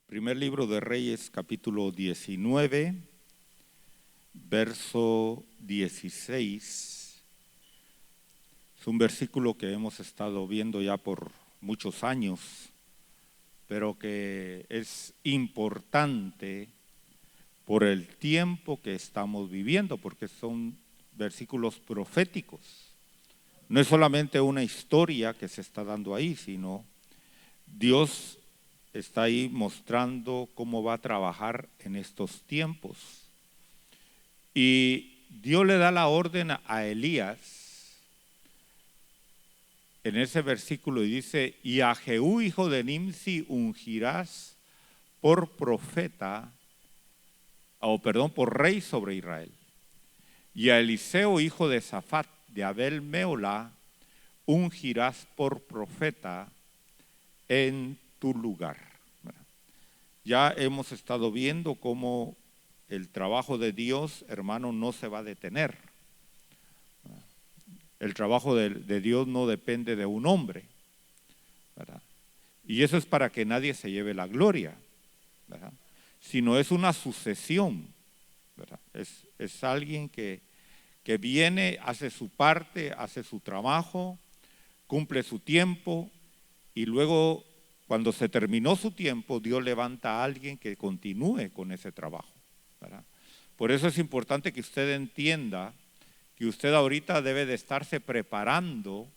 Primer libro de Reyes, capítulo 19, verso 16. Es un versículo que hemos estado viendo ya por muchos años, pero que es importante por el tiempo que estamos viviendo, porque son versículos proféticos. No es solamente una historia que se está dando ahí, sino Dios está ahí mostrando cómo va a trabajar en estos tiempos. Y Dios le da la orden a Elías en ese versículo y dice: y a Jehú, hijo de Nimsi, ungirás por profeta, por rey sobre Israel. Y a Eliseo, hijo de Safat, de Abel Meolá, ungirás por profeta en tu lugar. Ya hemos estado viendo cómo el trabajo de Dios, hermano, no se va a detener. El trabajo de Dios no depende de un hombre, ¿verdad? Y eso es para que nadie se lleve la gloria, ¿verdad? Sino es una sucesión, ¿verdad? Es alguien que viene, hace su parte, hace su trabajo, cumple su tiempo y luego, cuando se terminó su tiempo, Dios levanta a alguien que continúe con ese trabajo, ¿verdad? Por eso es importante que usted entienda que usted ahorita debe de estarse preparando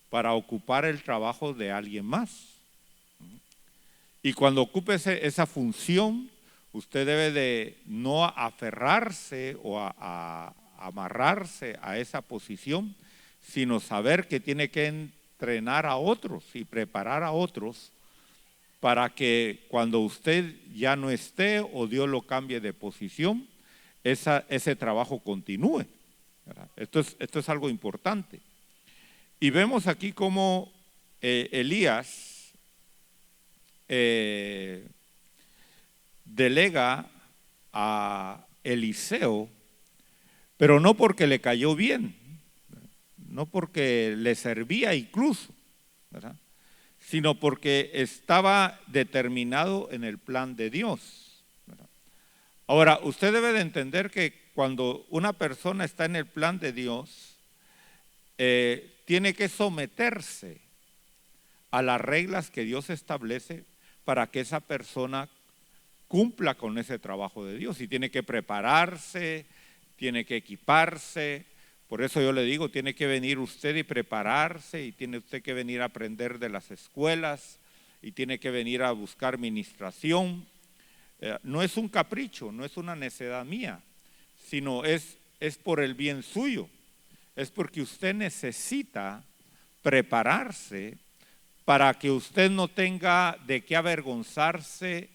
para ocupar el trabajo de alguien más. Y cuando ocupe esa función, usted debe de no aferrarse o a amarrarse a esa posición, sino saber que tiene que entrenar a otros y preparar a otros para que cuando usted ya no esté o Dios lo cambie de posición, ese trabajo continúe, ¿verdad? Esto es algo importante. Y vemos aquí cómo Elías delega a Eliseo, pero no porque le cayó bien, no porque le servía incluso, ¿verdad? Sino porque estaba determinado en el plan de Dios, ¿verdad? Ahora, usted debe de entender que cuando una persona está en el plan de Dios, tiene que someterse a las reglas que Dios establece para que esa persona cumpla con ese trabajo de Dios. Y tiene que prepararse, tiene que equiparse. Por eso yo le digo, tiene que venir usted y prepararse, y tiene usted que venir a aprender de las escuelas, y tiene que venir a buscar ministración. No es un capricho, no es una necedad mía, sino es por el bien suyo. Es porque usted necesita prepararse para que usted no tenga de qué avergonzarse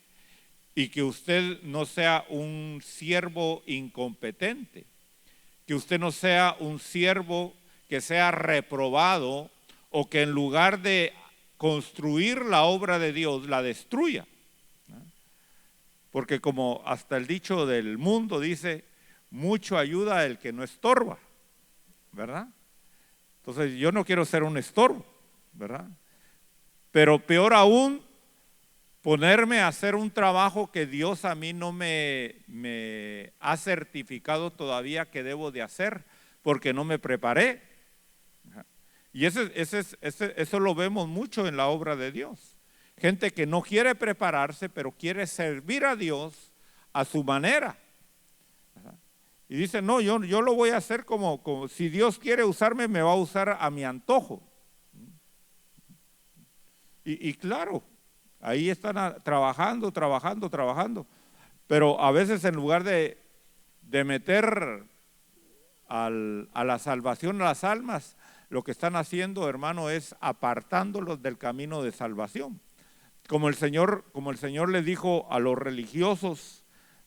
y que usted no sea un siervo incompetente, que usted no sea un siervo que sea reprobado o que en lugar de construir la obra de Dios la destruya. Porque como hasta el dicho del mundo dice, mucho ayuda el que no estorba, ¿verdad? Entonces yo no quiero ser un estorbo, ¿verdad? Pero peor aún, ponerme a hacer un trabajo que Dios a mí no me ha certificado todavía que debo de hacer, porque no me preparé. Y eso lo vemos mucho en la obra de Dios. Gente que no quiere prepararse, pero quiere servir a Dios a su manera. Y dice, no, yo lo voy a hacer como si Dios quiere usarme, me va a usar a mi antojo. Y claro, ahí están trabajando, pero a veces en lugar de meter a la salvación a las almas, lo que están haciendo, hermano, es apartándolos del camino de salvación. Como el Señor le dijo a los religiosos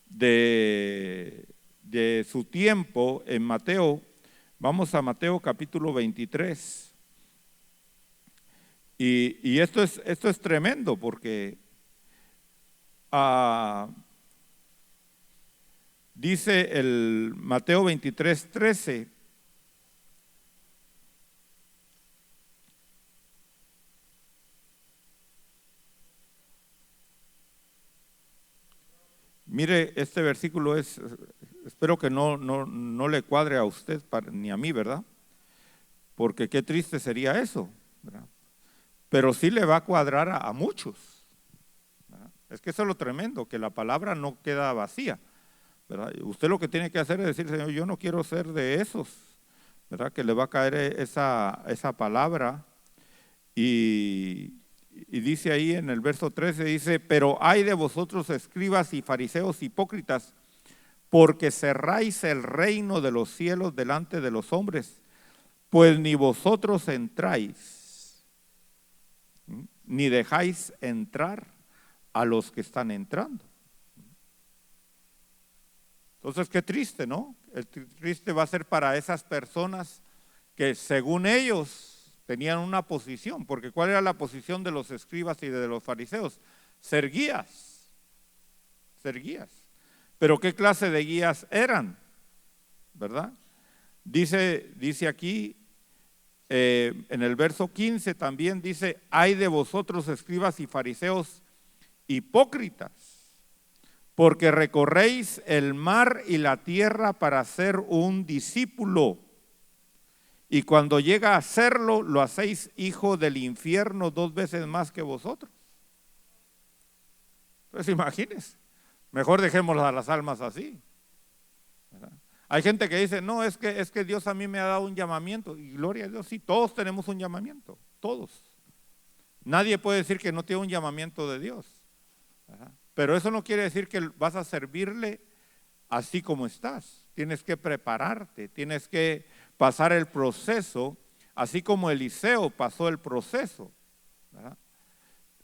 de su tiempo en Mateo. Vamos a Mateo capítulo 23. Y esto es tremendo porque dice el Mateo 23:13. Mire, este versículo espero que no le cuadre a usted ni a mí, ¿verdad? Porque qué triste sería eso, ¿verdad? Pero sí le va a cuadrar a muchos, ¿verdad? Es que eso es lo tremendo, que la palabra no queda vacía, ¿verdad? Usted lo que tiene que hacer es decir, Señor, yo no quiero ser de esos, ¿verdad? Que le va a caer esa palabra. Y dice ahí en el verso 13, dice, pero ay de vosotros escribas y fariseos hipócritas, porque cerráis el reino de los cielos delante de los hombres, pues ni vosotros entráis, ni dejáis entrar a los que están entrando. Entonces, qué triste, ¿no? El triste va a ser para esas personas que según ellos tenían una posición, porque ¿cuál era la posición de los escribas y de los fariseos? Ser guías, ser guías. Pero ¿qué clase de guías eran? ¿Verdad? Dice aquí, en el verso 15 también dice, ay de vosotros escribas y fariseos hipócritas, porque recorréis el mar y la tierra para ser un discípulo, y cuando llega a serlo, lo hacéis hijo del infierno 2 veces más que vosotros. Entonces imagínense, mejor dejémoslas a las almas así, ¿verdad? Hay gente que dice, no, es que Dios a mí me ha dado un llamamiento, y gloria a Dios, sí, todos tenemos un llamamiento, todos. Nadie puede decir que no tiene un llamamiento de Dios, ¿verdad? Pero eso no quiere decir que vas a servirle así como estás. Tienes que prepararte, tienes que pasar el proceso, así como Eliseo pasó el proceso, ¿verdad?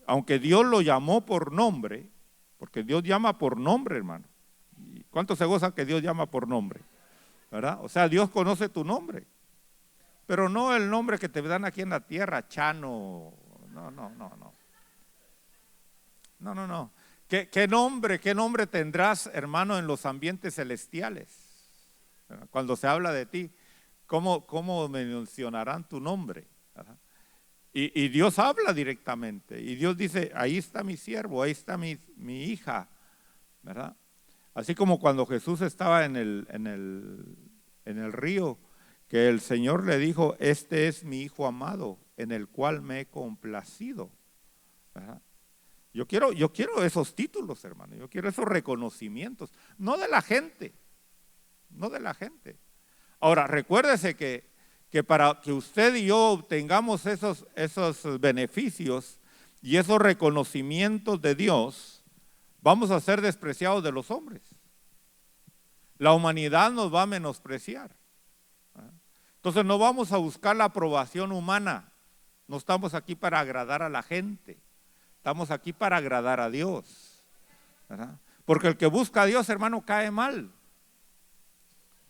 Aunque Dios lo llamó por nombre, porque Dios llama por nombre, hermano. ¿Cuánto se goza que Dios llama por nombre? ¿Verdad? O sea, Dios conoce tu nombre, pero no el nombre que te dan aquí en la tierra, Chano. No. ¿Qué nombre tendrás, hermano, en los ambientes celestiales? Cuando se habla de ti, ¿cómo mencionarán tu nombre? Y Dios habla directamente, y Dios dice, ahí está mi siervo, ahí está mi hija, ¿verdad? Así como cuando Jesús estaba en el río, que el Señor le dijo, este es mi hijo amado, en el cual me he complacido, ¿verdad? Yo quiero esos títulos, hermano, yo quiero esos reconocimientos, no de la gente, no de la gente. Ahora, recuérdese que para que usted y yo obtengamos esos beneficios y esos reconocimientos de Dios, vamos a ser despreciados de los hombres. La humanidad nos va a menospreciar. Entonces no vamos a buscar la aprobación humana, no estamos aquí para agradar a la gente. Estamos aquí para agradar a Dios, ¿verdad? Porque el que busca a Dios, hermano, cae mal.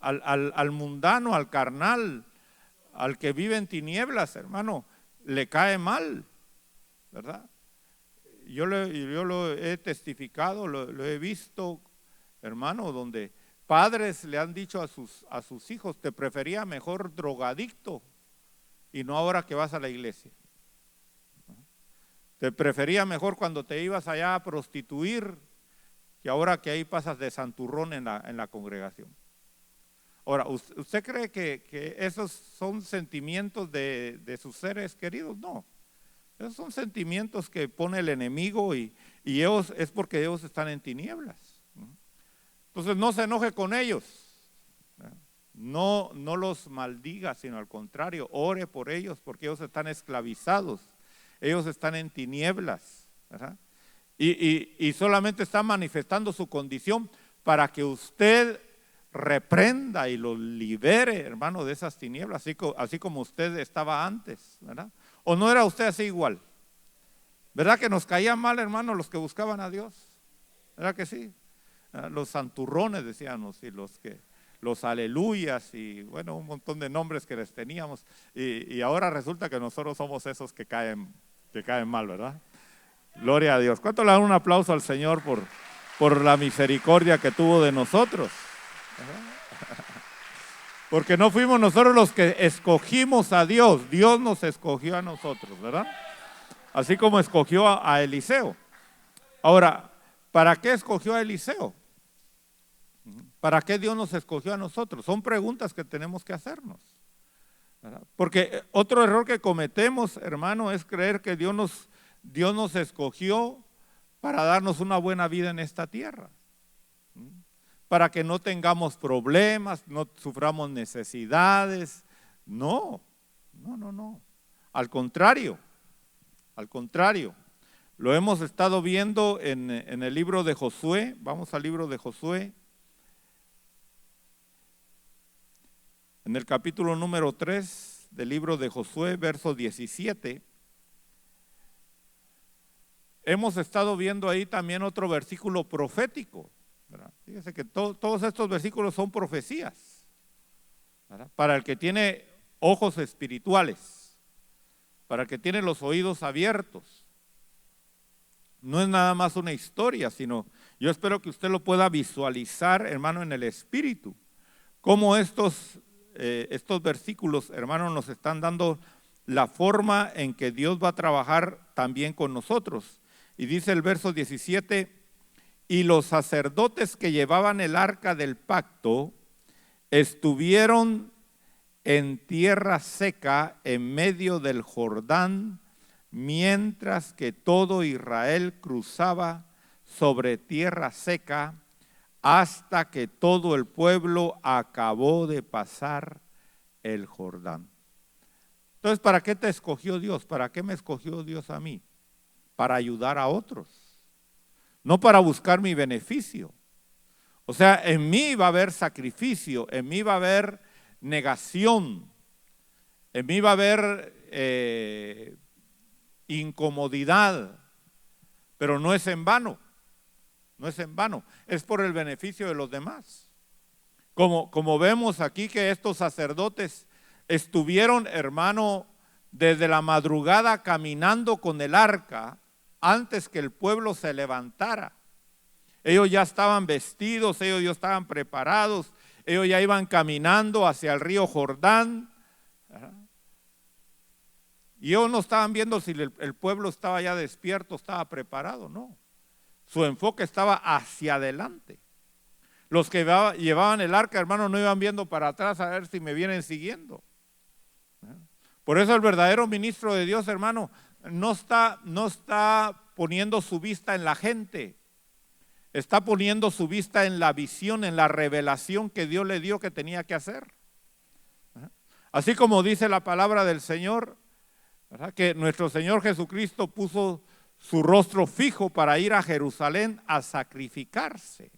Al mundano, al carnal, al que vive en tinieblas, hermano, le cae mal, ¿verdad? Yo lo he testificado, lo he visto, hermano, donde padres le han dicho a sus hijos, te prefería mejor drogadicto y no ahora que vas a la iglesia. Te prefería mejor cuando te ibas allá a prostituir que ahora que ahí pasas de santurrón en la congregación. Ahora, ¿usted cree que esos son sentimientos de sus seres queridos? No, esos son sentimientos que pone el enemigo y ellos, es porque ellos están en tinieblas. Entonces no se enoje con ellos, no los maldiga, sino al contrario, ore por ellos porque ellos están esclavizados. Ellos están en tinieblas, ¿verdad? Y solamente están manifestando su condición para que usted reprenda y lo libere, hermano, de esas tinieblas, así como usted estaba antes, ¿verdad? ¿O no era usted así igual? ¿Verdad que nos caían mal, hermano, los que buscaban a Dios? ¿Verdad que sí? Los santurrones, decíamos, y los aleluyas y bueno, un montón de nombres que les teníamos, y ahora resulta que nosotros somos esos que caen mal, ¿verdad? Gloria a Dios. ¿Cuánto le dan un aplauso al Señor por la misericordia que tuvo de nosotros? Porque no fuimos nosotros los que escogimos a Dios, Dios nos escogió a nosotros, ¿verdad? Así como escogió a Eliseo. Ahora, ¿para qué escogió a Eliseo? ¿Para qué Dios nos escogió a nosotros? Son preguntas que tenemos que hacernos, ¿verdad? Porque otro error que cometemos, hermano, es creer que Dios nos escogió para darnos una buena vida en esta tierra, para que no tengamos problemas, no suframos necesidades. No. Al contrario. Lo hemos estado viendo en el libro de Josué. Vamos al libro de Josué. En el capítulo número 3 del libro de Josué, verso 17. Hemos estado viendo ahí también otro versículo profético, ¿verdad? Fíjese que todos estos versículos son profecías, ¿verdad? Para el que tiene ojos espirituales, para el que tiene los oídos abiertos. No es nada más una historia, sino yo espero que usted lo pueda visualizar, hermano, en el espíritu. Cómo estos versículos, hermano, nos están dando la forma en que Dios va a trabajar también con nosotros. Y dice el verso 17: y los sacerdotes que llevaban el arca del pacto estuvieron en tierra seca en medio del Jordán, mientras que todo Israel cruzaba sobre tierra seca, hasta que todo el pueblo acabó de pasar el Jordán. Entonces, ¿para qué te escogió Dios? ¿Para qué me escogió Dios a mí? Para ayudar a otros, no para buscar mi beneficio. O sea, en mí va a haber sacrificio, en mí va a haber negación, en mí va a haber incomodidad, pero no es en vano. No es en vano, es por el beneficio de los demás. Como vemos aquí que estos sacerdotes estuvieron, hermano, desde la madrugada caminando con el arca antes que el pueblo se levantara. Ellos ya estaban vestidos, ellos ya estaban preparados, ellos ya iban caminando hacia el río Jordán. Y ellos no estaban viendo si el pueblo estaba ya despierto, estaba preparado, no. Su enfoque estaba hacia adelante. Los que llevaban el arca, hermano, no iban viendo para atrás a ver si me vienen siguiendo. Por eso el verdadero ministro de Dios, hermano, no está poniendo su vista en la gente, está poniendo su vista en la visión, en la revelación que Dios le dio que tenía que hacer. Así como dice la palabra del Señor, ¿verdad?, que nuestro Señor Jesucristo puso su rostro fijo para ir a Jerusalén a sacrificarse.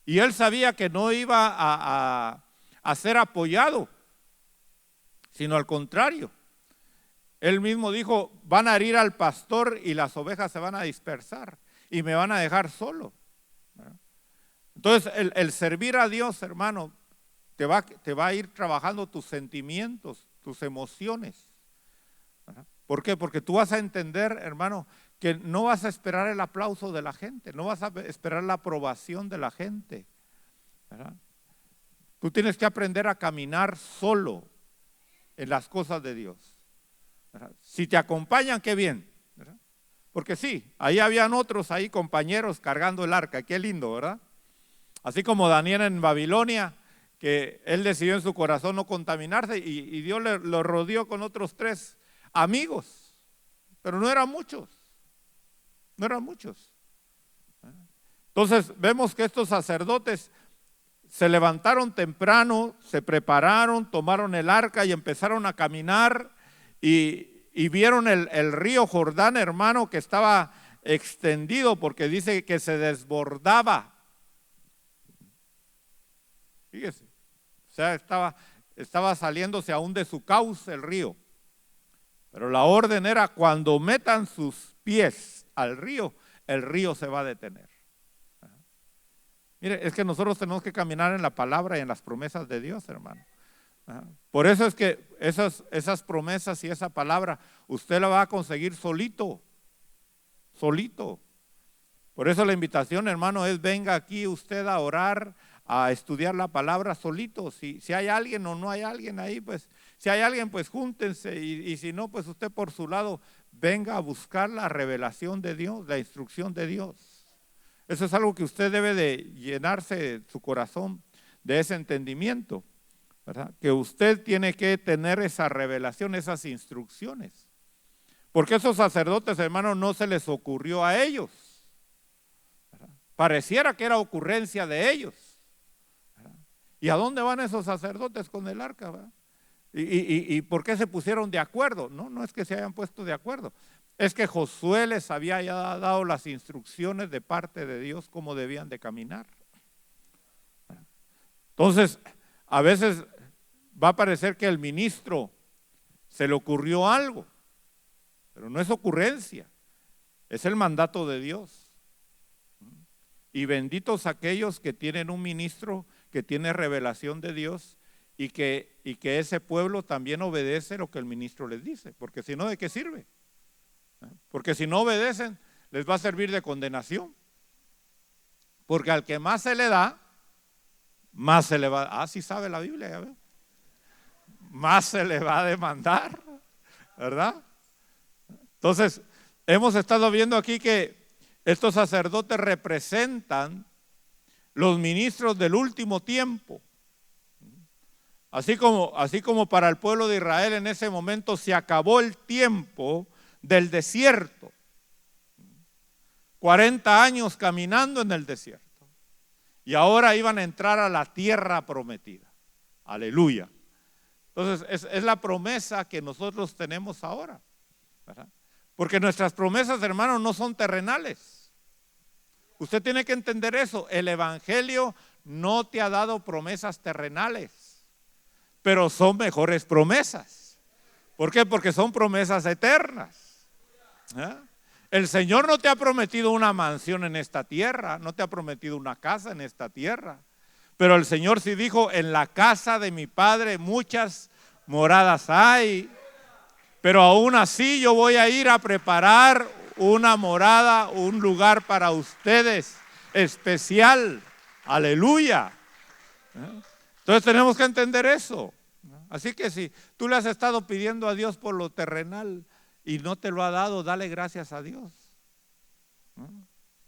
Y él sabía que no iba a ser apoyado, sino al contrario. Él mismo dijo: van a herir al pastor y las ovejas se van a dispersar y me van a dejar solo. Entonces el servir a Dios, hermano, te va a ir trabajando tus sentimientos, tus emociones. ¿Por qué? Porque tú vas a entender, hermano, que no vas a esperar el aplauso de la gente, no vas a esperar la aprobación de la gente, ¿verdad? Tú tienes que aprender a caminar solo en las cosas de Dios, ¿verdad? Si te acompañan, qué bien, ¿verdad? Porque sí, ahí habían otros ahí compañeros cargando el arca, qué lindo, ¿verdad? Así como Daniel en Babilonia, que él decidió en su corazón no contaminarse y Dios lo rodeó con otros 3 amigos, pero no eran muchos. Entonces vemos que estos sacerdotes se levantaron temprano, se prepararon, tomaron el arca y empezaron a caminar y vieron el río Jordán, hermano, que estaba extendido porque dice que se desbordaba. Fíjese, o sea, estaba saliéndose aún de su cauce el río. Pero la orden era: cuando metan sus pies al río, el río se va a detener. Mire, es que nosotros tenemos que caminar en la palabra y en las promesas de Dios, hermano. Por eso es que esas promesas y esa palabra usted la va a conseguir solito. Por eso la invitación, hermano, es: venga aquí usted a orar, a estudiar la palabra solito. Si hay alguien o no hay alguien ahí, pues si hay alguien, pues júntense, y si no, pues usted por su lado venga a buscar la revelación de Dios, la instrucción de Dios. Eso es algo que usted debe de llenarse su corazón de ese entendimiento, ¿verdad? Que usted tiene que tener esa revelación, esas instrucciones. Porque esos sacerdotes, hermanos, no se les ocurrió a ellos, ¿verdad? Pareciera que era ocurrencia de ellos, ¿verdad? ¿Y a dónde van esos sacerdotes con el arca, ¿verdad? ¿Y por qué se pusieron de acuerdo? No es que se hayan puesto de acuerdo. Es que Josué les había ya dado las instrucciones de parte de Dios cómo debían de caminar. Entonces, a veces va a parecer que al ministro se le ocurrió algo, pero no es ocurrencia, es el mandato de Dios. Y benditos aquellos que tienen un ministro que tiene revelación de Dios y que ese pueblo también obedece lo que el ministro les dice, porque si no, ¿de qué sirve? Porque si no obedecen, les va a servir de condenación. Porque al que más se le da, más se le va. Ah, sí sabe la Biblia, ya ve. Más se le va a demandar, ¿verdad? Entonces, hemos estado viendo aquí que estos sacerdotes representan los ministros del último tiempo. Así como para el pueblo de Israel en ese momento se acabó el tiempo del desierto. 40 años caminando en el desierto. Y ahora iban a entrar a la tierra prometida. Aleluya. Entonces es la promesa que nosotros tenemos ahora, ¿verdad? Porque nuestras promesas, hermanos, no son terrenales. Usted tiene que entender eso. El evangelio no te ha dado promesas terrenales, pero son mejores promesas. ¿Por qué? Porque son promesas eternas. ¿Eh? El Señor no te ha prometido una mansión en esta tierra, no te ha prometido una casa en esta tierra, pero el Señor sí dijo: en la casa de mi Padre muchas moradas hay, pero aún así yo voy a ir a preparar una morada, un lugar para ustedes especial. Aleluya. Entonces tenemos que entender eso. Así que si tú le has estado pidiendo a Dios por lo terrenal y no te lo ha dado, dale gracias a Dios.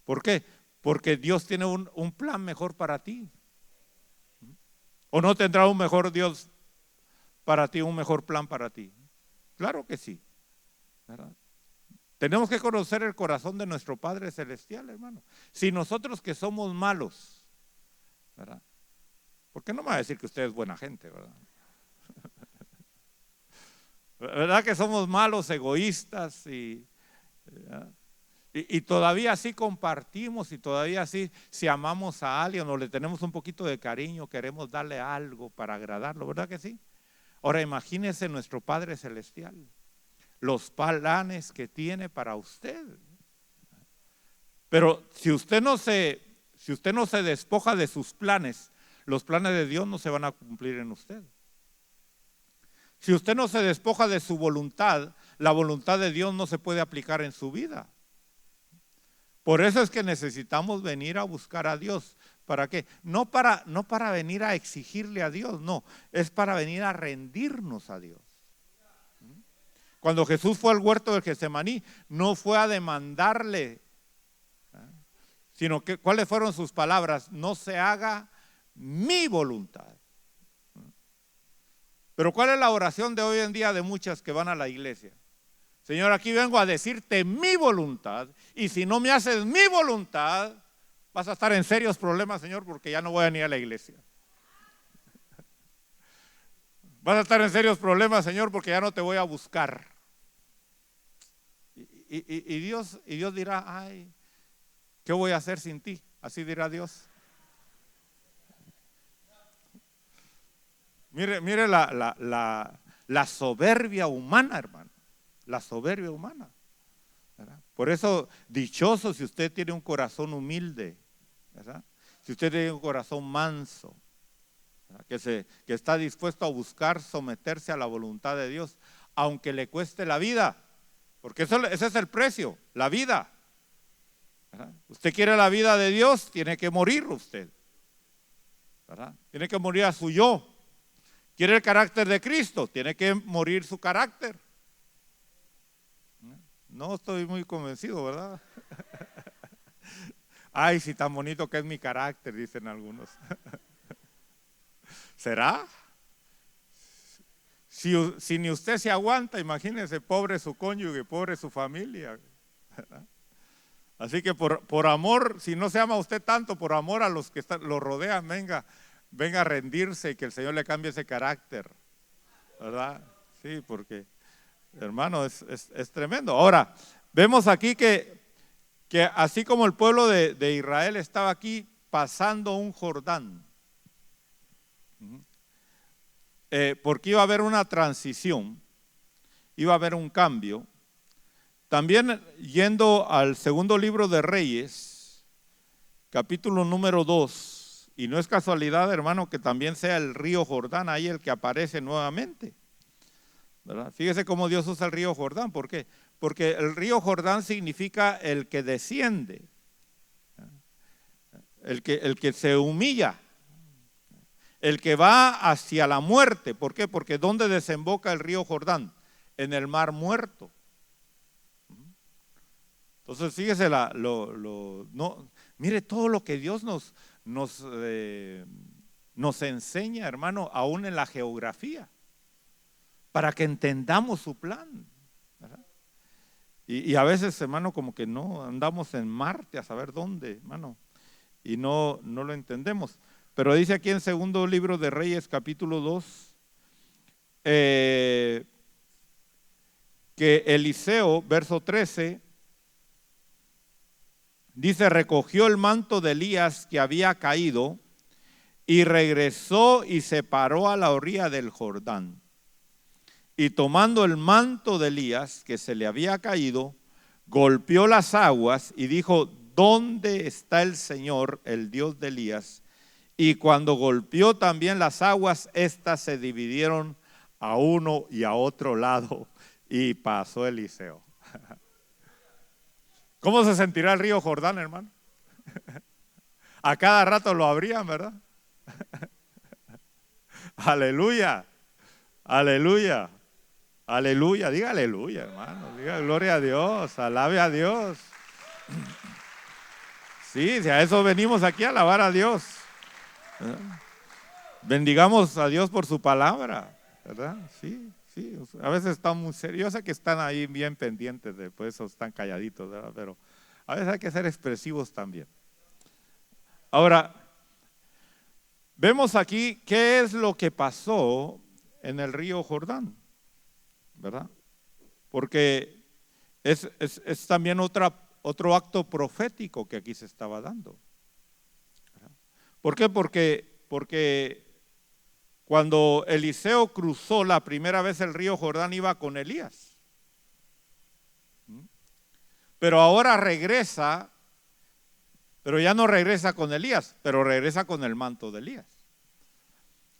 ¿Por qué? Porque Dios tiene un plan mejor para ti. ¿O no tendrá un mejor Dios para ti, un mejor plan para ti? Claro que sí, ¿verdad? Tenemos que conocer el corazón de nuestro Padre Celestial, hermano. Si nosotros que somos malos, ¿verdad? ¿Por qué no me va a decir que usted es buena gente, verdad? ¿Verdad que somos malos, egoístas y todavía así compartimos y todavía así si amamos a alguien o le tenemos un poquito de cariño, queremos darle algo para agradarlo, ¿verdad que sí? Ahora imagínese nuestro Padre Celestial, los planes que tiene para usted. Pero si usted no se despoja de sus planes, los planes de Dios no se van a cumplir en usted. Si usted no se despoja de su voluntad, la voluntad de Dios no se puede aplicar en su vida. Por eso es que necesitamos venir a buscar a Dios. ¿Para qué? No para venir a exigirle a Dios, no, es para venir a rendirnos a Dios. Cuando Jesús fue al huerto del Getsemaní, no fue a demandarle, sino que ¿cuáles fueron sus palabras? No se haga mi voluntad. Pero ¿cuál es la oración de hoy en día de muchas que van a la iglesia? Señor, aquí vengo a decirte mi voluntad, y si no me haces mi voluntad, vas a estar en serios problemas, Señor, porque ya no voy a ir a la iglesia. Vas a estar en serios problemas, Señor, porque ya no te voy a buscar. Y Dios dirá: ay, ¿qué voy a hacer sin ti? Así dirá Dios. Mire la soberbia humana, hermano. La soberbia humana, ¿verdad? Por eso, dichoso si usted tiene un corazón humilde, ¿verdad? Si usted tiene un corazón manso, que está dispuesto a buscar someterse a la voluntad de Dios, aunque le cueste la vida, porque ese es el precio, la vida, ¿verdad? Usted quiere la vida de Dios, tiene que morir usted, ¿verdad? Tiene que morir a su yo. Quiere el carácter de Cristo, tiene que morir su carácter. No estoy muy convencido, ¿verdad? Ay, si tan bonito que es mi carácter, dicen algunos. ¿Será? Si ni usted se aguanta, imagínese, pobre su cónyuge, pobre su familia. Así que por amor, si no se ama a usted tanto, por amor a los que lo rodean, venga a rendirse y que el Señor le cambie ese carácter, ¿verdad? Sí, porque, hermano, es tremendo. Ahora, vemos aquí que así como el pueblo de Israel estaba aquí pasando un Jordán, porque iba a haber una transición, iba a haber un cambio. También yendo al segundo libro de Reyes, capítulo número 2, y no es casualidad, hermano, que también sea el río Jordán ahí el que aparece nuevamente, ¿verdad? Fíjese cómo Dios usa el río Jordán. ¿Por qué? Porque el río Jordán significa el que desciende, el que se humilla, el que va hacia la muerte. ¿Por qué? Porque ¿dónde desemboca el río Jordán? En el mar muerto. Entonces fíjese mire todo lo que Dios nos enseña, hermano, aún en la geografía, para que entendamos su plan, ¿verdad? Y a veces, hermano, como que no andamos en Marte a saber dónde, hermano, y no lo entendemos. Pero dice aquí en segundo libro de Reyes, capítulo 2, que Eliseo, verso 13, dice: recogió el manto de Elías que había caído y regresó y se paró a la orilla del Jordán. Y tomando el manto de Elías que se le había caído, golpeó las aguas y dijo: ¿dónde está el Señor, el Dios de Elías? Y cuando golpeó también las aguas, éstas se dividieron a uno y a otro lado, y pasó Eliseo. ¿Cómo se sentirá el río Jordán, hermano? A cada rato lo abrían, ¿verdad? Aleluya, aleluya, aleluya. Diga aleluya, hermano. Diga gloria a Dios, alabe a Dios. Sí, si a eso venimos aquí, a alabar a Dios. Bendigamos a Dios por su palabra, ¿verdad? Sí, sí. A veces están muy serios, yo sé que están ahí bien pendientes, por eso están calladitos, ¿verdad? Pero a veces hay que ser expresivos también. Ahora, vemos aquí qué es lo que pasó en el río Jordán, ¿verdad? Porque es también otro acto profético que aquí se estaba dando. ¿Por qué? Porque cuando Eliseo cruzó la primera vez el río Jordán iba con Elías. Pero ahora regresa, pero ya no regresa con Elías, pero regresa con el manto de Elías.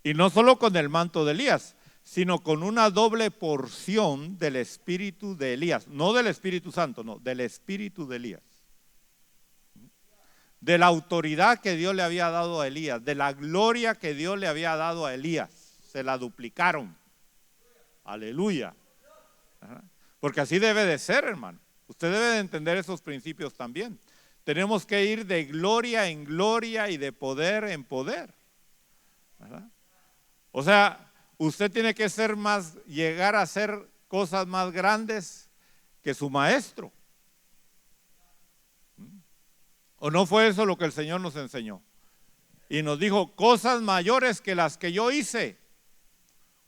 Y no solo con el manto de Elías, sino con una doble porción del espíritu de Elías. No del Espíritu Santo, no, del espíritu de Elías. De la autoridad que Dios le había dado a Elías, de la gloria que Dios le había dado a Elías, se la duplicaron. Aleluya. Porque así debe de ser, hermano. Usted debe de entender esos principios también. Tenemos que ir de gloria en gloria y de poder en poder, ¿verdad? O sea, usted tiene que llegar a hacer cosas más grandes que su maestro. ¿O no fue eso lo que el Señor nos enseñó? Y nos dijo: cosas mayores que las que yo hice,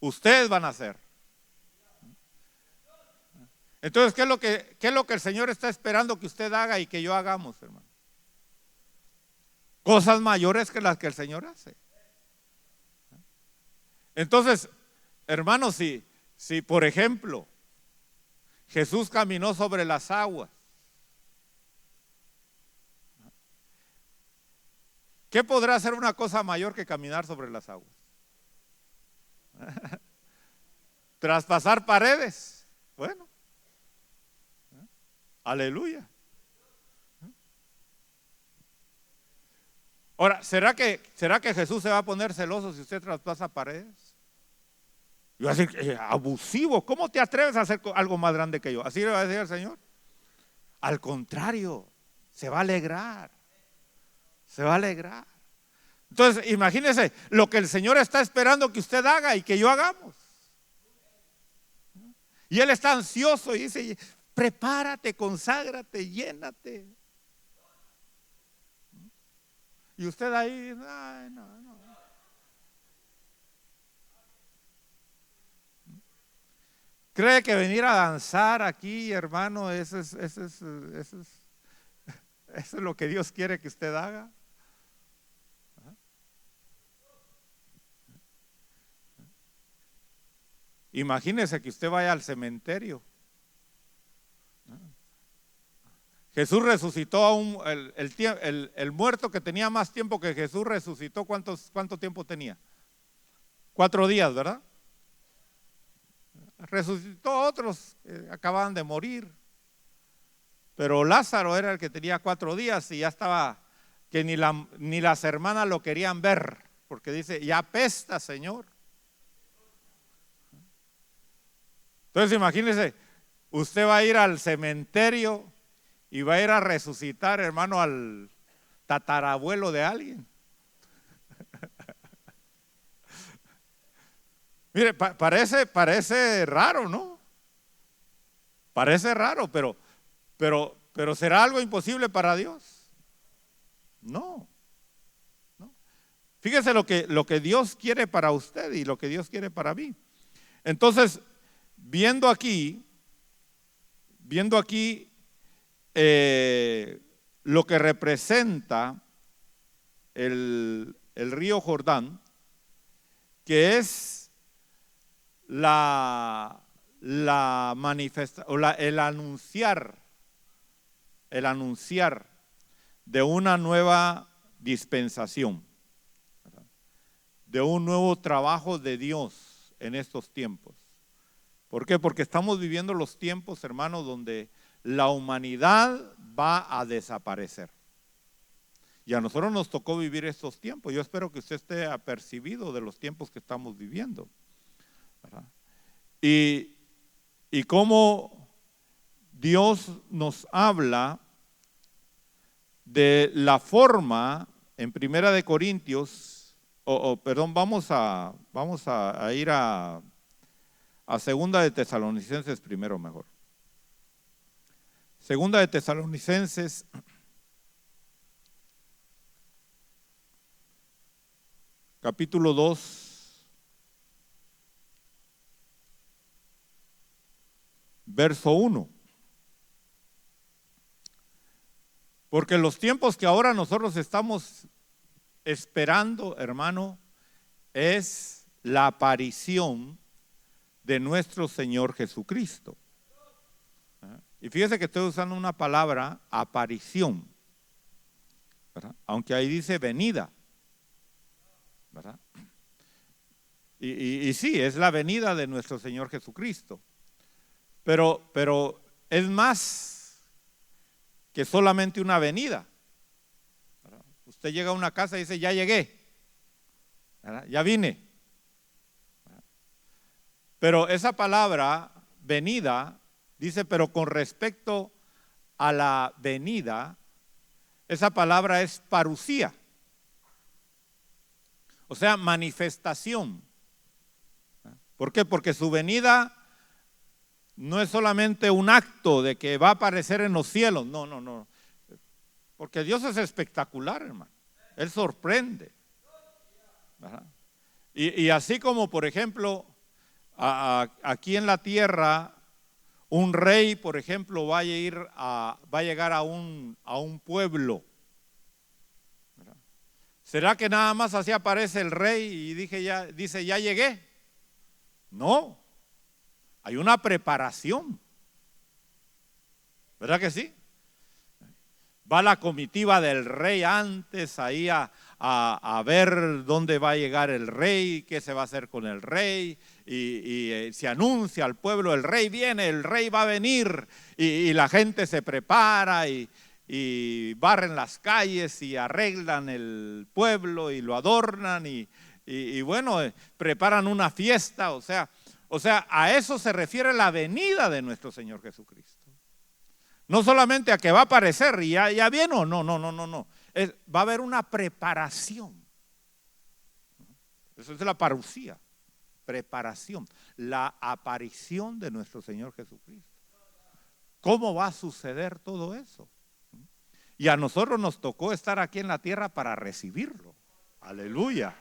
ustedes van a hacer. Entonces, ¿qué es lo que el Señor está esperando que usted haga y que yo hagamos, hermano? Cosas mayores que las que el Señor hace. Entonces, hermanos, si por ejemplo Jesús caminó sobre las aguas, ¿qué podrá hacer una cosa mayor que caminar sobre las aguas? Traspasar paredes. Bueno, aleluya. Ahora, ¿será que Jesús se va a poner celoso si usted traspasa paredes? Y va a decir: abusivo, ¿cómo te atreves a hacer algo más grande que yo? ¿Así le va a decir el Señor? Al contrario, se va a alegrar. Se va a alegrar. Entonces, imagínese lo que el Señor está esperando que usted haga y que yo hagamos. Y Él está ansioso y dice: prepárate, conságrate, llénate. Y usted ahí, ay, no. ¿Cree que venir a danzar aquí, hermano, eso es lo que Dios quiere que usted haga? Imagínese que usted vaya al cementerio. Jesús resucitó a el muerto que tenía más tiempo que Jesús resucitó. ¿Cuánto tiempo tenía? 4 días, ¿verdad? Resucitó a otros que acababan de morir. Pero Lázaro era el que tenía 4 días y ya estaba, que ni las hermanas lo querían ver, porque dice: ya apesta, Señor. Entonces imagínese, usted va a ir al cementerio y va a ir a resucitar, hermano, al tatarabuelo de alguien. Mire, parece raro, ¿no? Parece raro, pero ¿será algo imposible para Dios? No. Fíjese lo que Dios quiere para usted y lo que Dios quiere para mí. Entonces, viendo aquí lo que representa el río Jordán, que es la manifestación, el anunciar de una nueva dispensación, de un nuevo trabajo de Dios en estos tiempos. ¿Por qué? Porque estamos viviendo los tiempos, hermanos, donde la humanidad va a desaparecer. Y a nosotros nos tocó vivir estos tiempos. Yo espero que usted esté apercibido de los tiempos que estamos viviendo, ¿verdad? Y cómo Dios nos habla de la forma en Primera de Corintios, vamos a ir a Segunda de Tesalonicenses primero mejor. Segunda de Tesalonicenses capítulo 2, verso 1. Porque los tiempos que ahora nosotros estamos esperando, hermano, es la aparición de nuestro Señor Jesucristo. Y fíjese que estoy usando una palabra, aparición, ¿verdad? Aunque ahí dice venida, ¿verdad? Y sí, es la venida de nuestro Señor Jesucristo. Pero es más que solamente una venida, ¿verdad? Usted llega a una casa y dice: ya llegué, ¿verdad? Ya vine. Pero esa palabra venida dice, pero con respecto a la venida, esa palabra es parusía, o sea, manifestación. ¿Por qué? Porque su venida no es solamente un acto de que va a aparecer en los cielos, no. Porque Dios es espectacular, hermano. Él sorprende, ¿verdad? Y así como, por ejemplo, aquí en la tierra, un rey, por ejemplo, va a llegar a un pueblo, ¿verdad? ¿Será que nada más así aparece el rey y dice ya llegué? No, hay una preparación, ¿verdad que sí? Va la comitiva del rey antes ahí a ver dónde va a llegar el rey, qué se va a hacer con el rey, y se anuncia al pueblo: el rey viene, el rey va a venir, y la gente se prepara y barren las calles y arreglan el pueblo y lo adornan y bueno, preparan una fiesta, o sea, a eso se refiere la venida de nuestro Señor Jesucristo. No solamente a que va a aparecer y ya viene, no. Va a haber una preparación. Eso es la parusía, preparación, la aparición de nuestro Señor Jesucristo. ¿Cómo va a suceder todo eso? Y a nosotros nos tocó estar aquí en la tierra para recibirlo. Aleluya.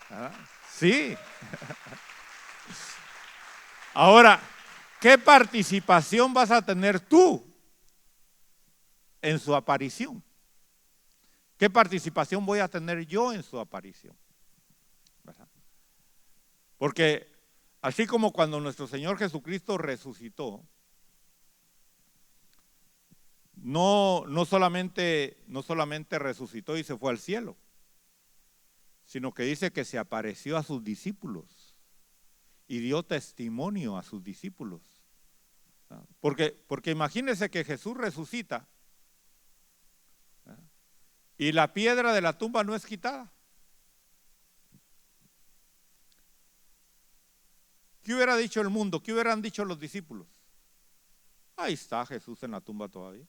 ¿Ah? Sí. Ahora, ¿qué participación vas a tener tú en su aparición? ¿Qué participación voy a tener yo en su aparición? ¿Verdad? Porque así como cuando nuestro Señor Jesucristo resucitó, no solamente resucitó y se fue al cielo, sino que dice que se apareció a sus discípulos y dio testimonio a sus discípulos. Porque imagínense que Jesús resucita y la piedra de la tumba no es quitada. ¿Qué hubiera dicho el mundo? ¿Qué hubieran dicho los discípulos? Ahí está Jesús en la tumba todavía.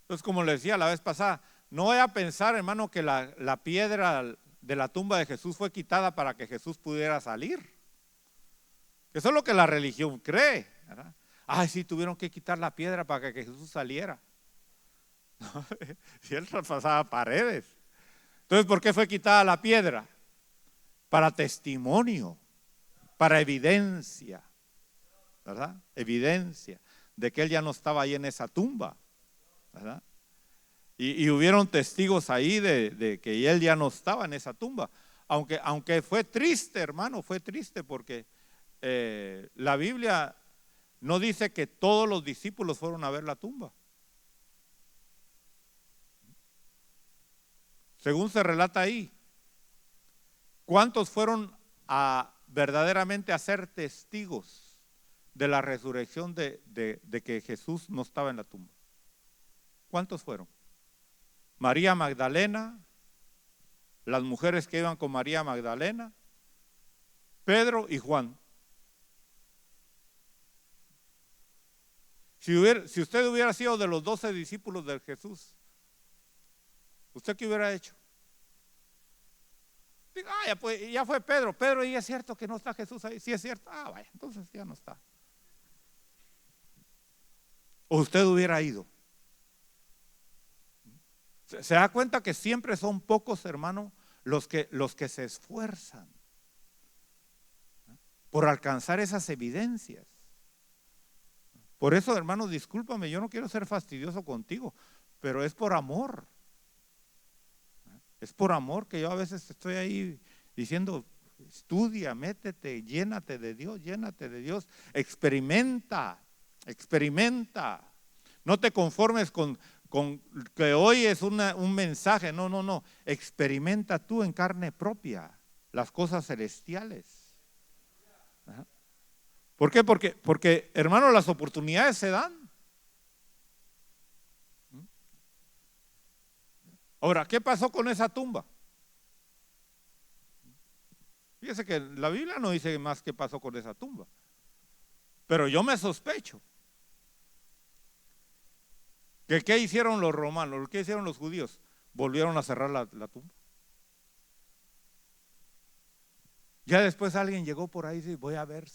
Entonces, como le decía la vez pasada, no voy a pensar, hermano, que la piedra de la tumba de Jesús fue quitada para que Jesús pudiera salir. Eso es lo que la religión cree, ¿verdad? Ay, sí, tuvieron que quitar la piedra para que Jesús saliera. Si él traspasaba paredes. Entonces, ¿por qué fue quitada la piedra? Para testimonio, para evidencia, ¿verdad? Evidencia de que él ya no estaba ahí en esa tumba, ¿verdad? Y hubieron testigos ahí de que él ya no estaba en esa tumba. Aunque fue triste, hermano, fue triste porque la Biblia no dice que todos los discípulos fueron a ver la tumba. Según se relata ahí, ¿cuántos fueron verdaderamente a ser testigos de la resurrección de que Jesús no estaba en la tumba? ¿Cuántos fueron? María Magdalena, las mujeres que iban con María Magdalena, Pedro y Juan. Si usted hubiera sido de los 12 discípulos de Jesús, ¿usted qué hubiera hecho? Diga, ya fue Pedro. Pedro, y es cierto que no está Jesús ahí. Sí es cierto. Vaya, entonces ya no está. ¿O usted hubiera ido? ¿Se da cuenta que siempre son pocos, hermano, los que se esfuerzan por alcanzar esas evidencias? Por eso, hermano, discúlpame, yo no quiero ser fastidioso contigo, pero es por amor. Es por amor que yo a veces estoy ahí diciendo, estudia, métete, llénate de Dios, experimenta. No te conformes con que hoy es un mensaje, no, experimenta tú en carne propia las cosas celestiales. ¿Ajá? ¿Por qué? Porque, hermano, las oportunidades se dan. Ahora, ¿qué pasó con esa tumba? Fíjese que la Biblia no dice más qué pasó con esa tumba, pero yo me sospecho que ¿qué hicieron los romanos? ¿Qué hicieron los judíos? Volvieron a cerrar la tumba. Ya después alguien llegó por ahí y dice, voy a ver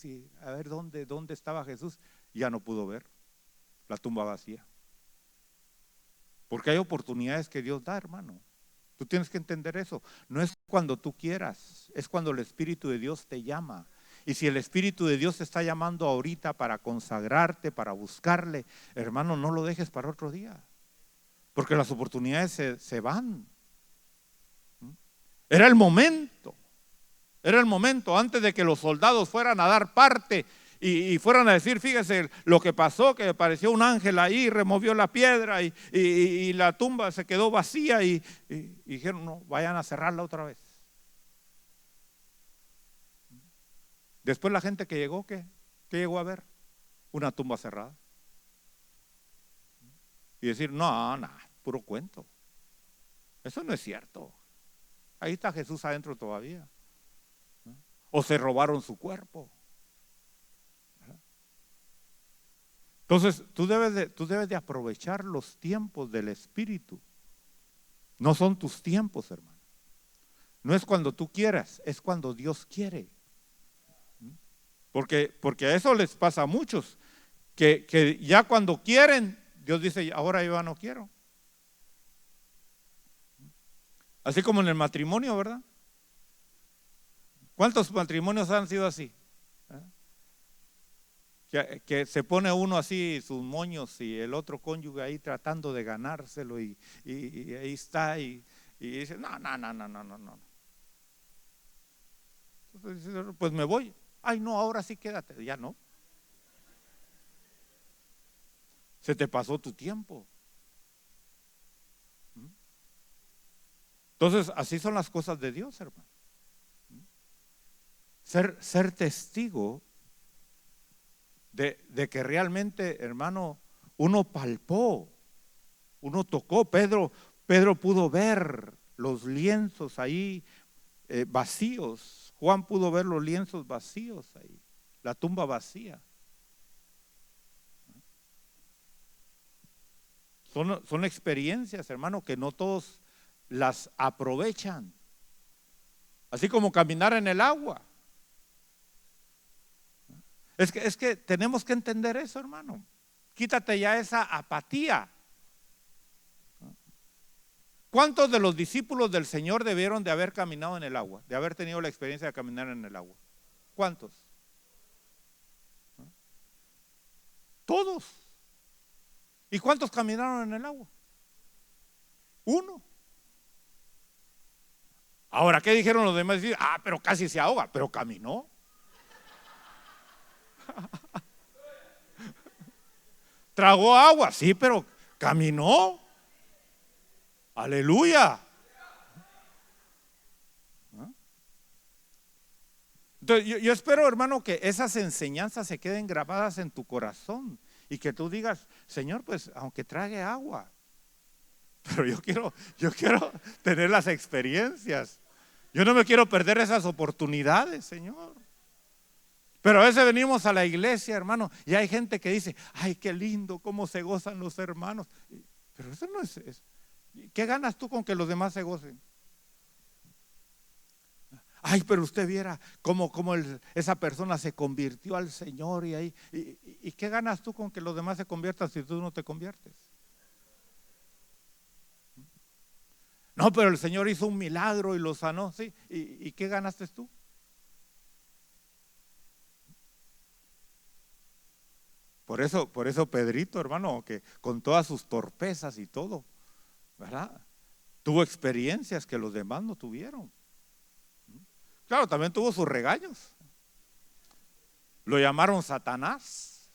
dónde estaba Jesús. Ya no pudo ver la tumba vacía. Porque hay oportunidades que Dios da, hermano. Tú tienes que entender eso. No es cuando tú quieras, es cuando el Espíritu de Dios te llama. Y si el Espíritu de Dios te está llamando ahorita para consagrarte, para buscarle, hermano, no lo dejes para otro día. Porque las oportunidades se van. Era el momento antes de que los soldados fueran a dar parte y fueran a decir, fíjese lo que pasó, que apareció un ángel ahí, removió la piedra y la tumba se quedó vacía y dijeron, no, vayan a cerrarla otra vez. Después la gente que llegó, ¿qué llegó a ver? Una tumba cerrada. Y decir, no, puro cuento. Eso no es cierto. Ahí está Jesús adentro todavía. O se robaron su cuerpo. Entonces, tú debes de aprovechar los tiempos del Espíritu. No son tus tiempos, hermano. No es cuando tú quieras, es cuando Dios quiere. Porque a eso les pasa a muchos, que ya cuando quieren, Dios dice, ahora yo ya no quiero. Así como en el matrimonio, ¿verdad? ¿Cuántos matrimonios han sido así? Que se pone uno así sus moños y el otro cónyuge ahí tratando de ganárselo y ahí está y dice, no. Entonces dice, pues me voy. Ay, no, ahora sí quédate. Ya no. Se te pasó tu tiempo. Entonces, así son las cosas de Dios, hermano. Ser testigo de que realmente, hermano, uno palpó, uno tocó. Pedro pudo ver los lienzos ahí vacíos. Juan pudo ver los lienzos vacíos ahí, la tumba vacía. Son experiencias, hermano, que no todos las aprovechan. Así como caminar en el agua. Es que tenemos que entender eso, hermano. Quítate ya esa apatía. ¿Cuántos de los discípulos del Señor debieron de haber caminado en el agua? De haber tenido la experiencia de caminar en el agua. ¿Cuántos? Todos. ¿Y cuántos caminaron en el agua? Uno. Ahora, ¿qué dijeron los demás? Pero casi se ahoga, pero caminó. Tragó agua, sí, pero caminó. Aleluya. Entonces, yo espero, hermano, que esas enseñanzas se queden grabadas en tu corazón y que tú digas, Señor, pues aunque trague agua, pero yo quiero tener las experiencias. Yo no me quiero perder esas oportunidades, Señor. Pero a veces venimos a la iglesia, hermano, y hay gente que dice, ay, qué lindo, cómo se gozan los hermanos. Pero eso no es. ¿Qué ganas tú con que los demás se gocen? Ay, pero usted viera cómo esa persona se convirtió al Señor y ¿qué ganas tú con que los demás se conviertan si tú no te conviertes? No, pero el Señor hizo un milagro y lo sanó, ¿sí? ¿Y qué ganaste tú? Por eso Pedrito, hermano, que con todas sus torpezas y todo, ¿verdad? Tuvo experiencias que los demás no tuvieron. Claro, también tuvo sus regaños. Lo llamaron Satanás.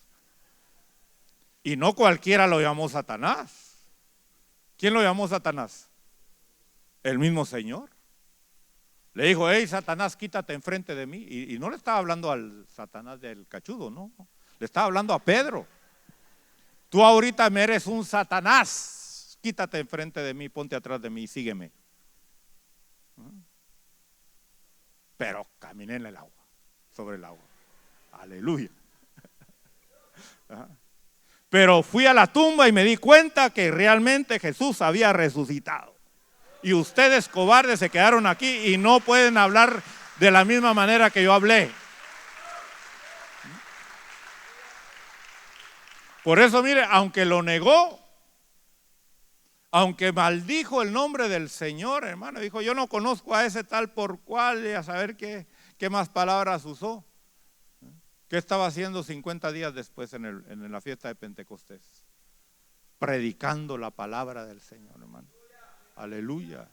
Y no cualquiera lo llamó Satanás. ¿Quién lo llamó Satanás? El mismo Señor. Le dijo, hey Satanás, quítate enfrente de mí. Y no le estaba hablando al Satanás del cachudo, no. Le estaba hablando a Pedro. Tú ahorita me eres un Satanás. Quítate enfrente de mí, ponte atrás de mí y sígueme. Pero caminé en el agua, sobre el agua. Aleluya. Pero fui a la tumba y me di cuenta que realmente Jesús había resucitado. Y ustedes cobardes se quedaron aquí y no pueden hablar de la misma manera que yo hablé. Por eso, mire, aunque lo negó, aunque maldijo el nombre del Señor, hermano, dijo, yo no conozco a ese tal por cual, y a saber qué más palabras usó. ¿Qué estaba haciendo 50 días después en la fiesta de Pentecostés? Predicando la palabra del Señor, hermano. Aleluya.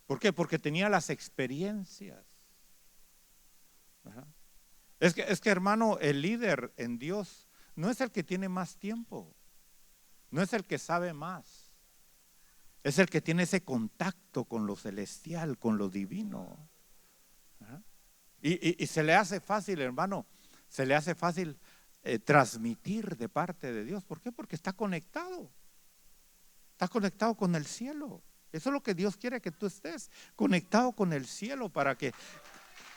¿Por qué? Porque tenía las experiencias. Es que, hermano, el líder en Dios no es el que tiene más tiempo. No es el que sabe más. Es el que tiene ese contacto con lo celestial, con lo divino. Y se le hace fácil, hermano, se le hace fácil transmitir de parte de Dios. ¿Por qué? Porque está conectado. Está conectado con el cielo. Eso es lo que Dios quiere, que tú estés conectado con el cielo para que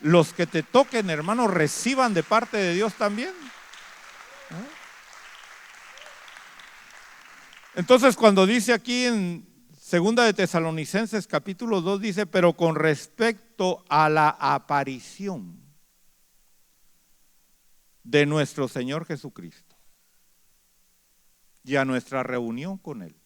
los que te toquen, hermano, reciban de parte de Dios también. Entonces, cuando dice aquí en Segunda de Tesalonicenses capítulo 2, dice, pero con respecto a la aparición de nuestro Señor Jesucristo y a nuestra reunión con Él,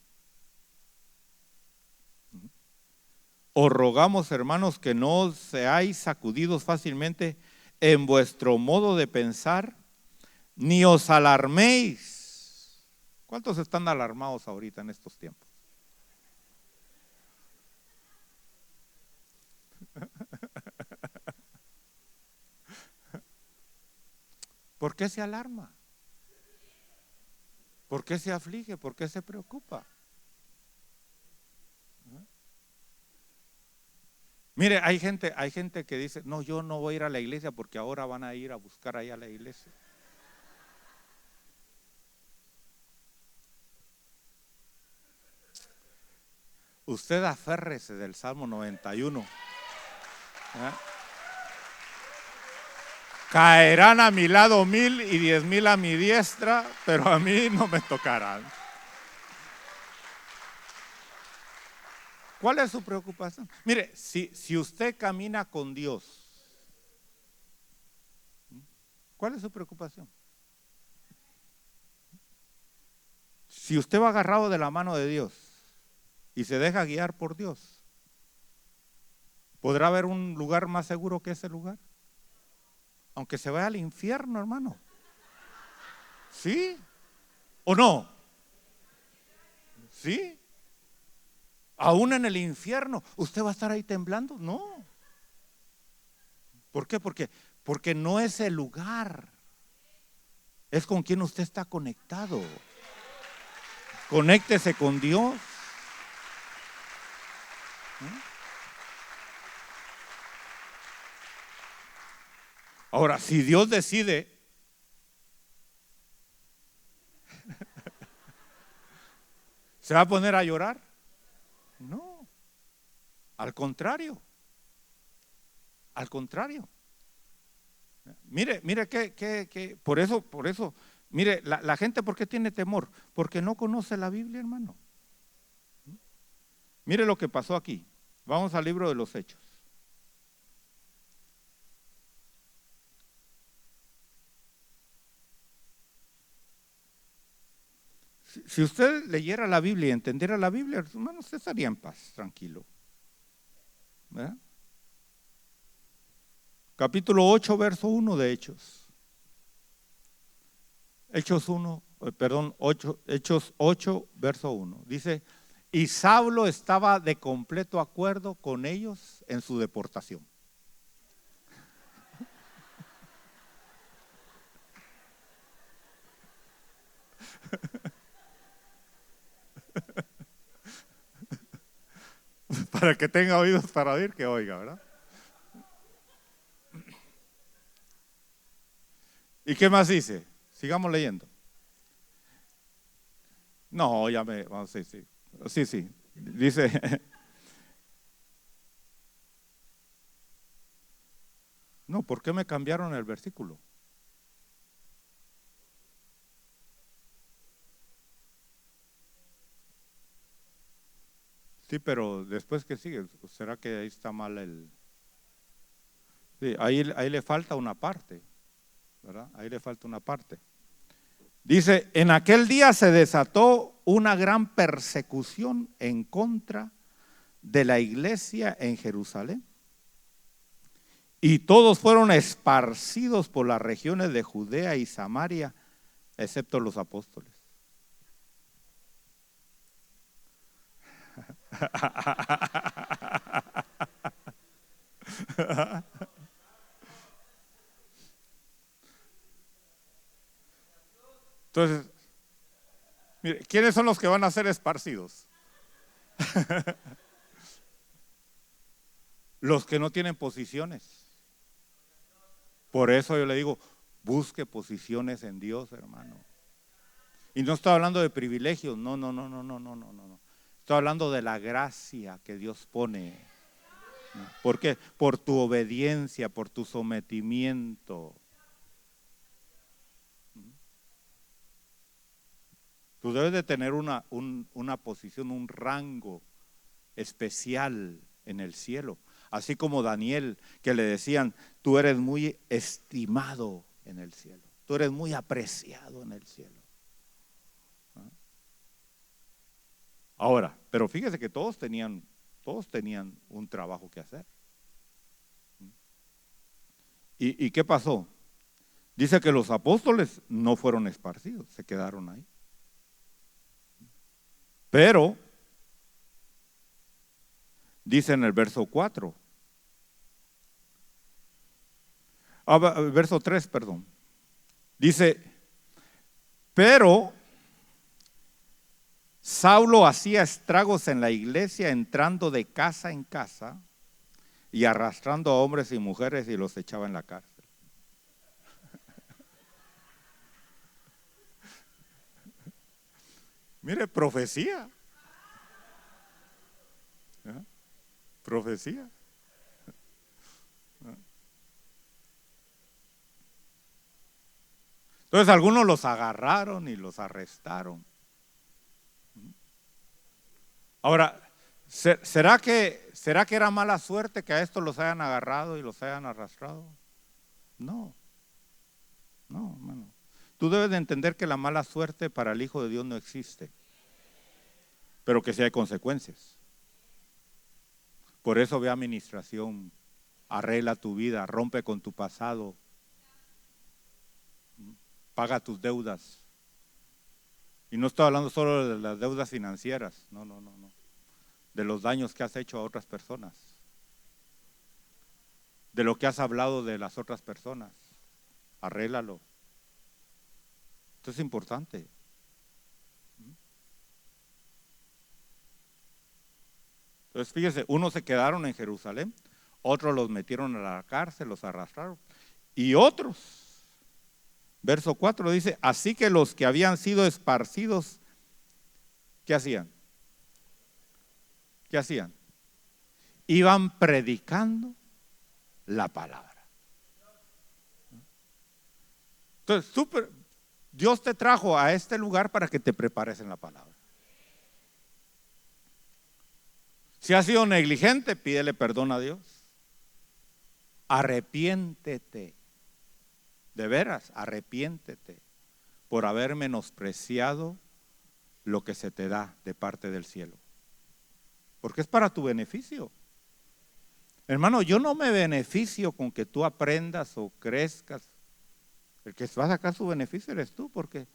os rogamos, hermanos, que no seáis sacudidos fácilmente en vuestro modo de pensar, ni os alarméis. ¿Cuántos están alarmados ahorita en estos tiempos? ¿Por qué se alarma? ¿Por qué se aflige? ¿Por qué se preocupa? Mire, hay gente que dice, no, yo no voy a ir a la iglesia porque ahora van a ir a buscar ahí a la iglesia. Usted aférrese del Salmo 91. ¿Eh? Caerán a mi lado 1000 y 10,000 a mi diestra, pero a mí no me tocarán. ¿Cuál es su preocupación? Mire, si usted camina con Dios, ¿cuál es su preocupación? Si usted va agarrado de la mano de Dios y se deja guiar por Dios, ¿podrá haber un lugar más seguro que ese lugar? Aunque se vaya al infierno, hermano. ¿Sí? ¿O no? ¿Sí? Aún en el infierno, ¿usted va a estar ahí temblando? No. ¿Por qué? Porque no es el lugar, es con quien usted está conectado. Conéctese con Dios. Ahora, si Dios decide ¿se va a poner a llorar? No, al contrario. Al contrario. Mire que por eso, mire, la gente, ¿por qué tiene temor? Porque no conoce la Biblia, hermano. Mire lo que pasó aquí. Vamos al libro de los Hechos. Si usted leyera la Biblia y entendiera la Biblia, hermano, usted estaría en paz, tranquilo. ¿Verdad? Capítulo 8, verso 1 de Hechos. Hechos 8, verso 1. Dice, y Saulo estaba de completo acuerdo con ellos en su deportación. Para que tenga oídos para oír, que oiga, ¿verdad? ¿Y qué más dice? Sigamos leyendo. No, vamos, sí. Dice, no, ¿por qué me cambiaron el versículo? Sí, pero después que sigue, ¿será que ahí está mal el? Sí, ahí le falta una parte, ¿verdad? Ahí le falta una parte. Dice, en aquel día se desató una gran persecución en contra de la iglesia en Jerusalén. Y todos fueron esparcidos por las regiones de Judea y Samaria, excepto los apóstoles. Entonces, mire, ¿quiénes son los que van a ser esparcidos? Los que no tienen posiciones. Por eso yo le digo, busque posiciones en Dios, hermano. Y no estoy hablando de privilegios, no. Estoy hablando de la gracia que Dios pone. ¿Por qué? Por tu obediencia, por tu sometimiento. Tú debes de tener una posición, un rango especial en el cielo. Así como Daniel, que le decían, tú eres muy estimado en el cielo. Tú eres muy apreciado en el cielo. Ahora, pero fíjese que todos tenían un trabajo que hacer. ¿Y qué pasó? Dice que los apóstoles no fueron esparcidos, se quedaron ahí. Pero, dice en el verso 4, verso 3, perdón. Dice, pero Saulo hacía estragos en la iglesia, entrando de casa en casa y arrastrando a hombres y mujeres y los echaba en la cárcel. Mire, profecía. ¿Ah? Profecía. ¿Ah? Entonces algunos los agarraron y los arrestaron. Ahora, ¿será que era mala suerte que a estos los hayan agarrado y los hayan arrastrado? No, hermano. Tú debes de entender que la mala suerte para el Hijo de Dios no existe, pero que sí hay consecuencias. Por eso ve administración, arregla tu vida, rompe con tu pasado, paga tus deudas. Y no estoy hablando solo de las deudas financieras, no. De los daños que has hecho a otras personas, de lo que has hablado de las otras personas, arréglalo. Esto es importante. Entonces fíjese, unos se quedaron en Jerusalén, otros los metieron a la cárcel, los arrastraron, y otros, verso 4 dice, así que los que habían sido esparcidos, ¿qué hacían? ¿Qué hacían? Iban predicando la palabra. Entonces, Dios te trajo a este lugar para que te prepares en la palabra. Si has sido negligente, pídele perdón a Dios. Arrepiéntete. De veras, arrepiéntete por haber menospreciado lo que se te da de parte del cielo. Porque es para tu beneficio. Hermano, yo no me beneficio con que tú aprendas o crezcas. El que va a sacar su beneficio eres tú, porque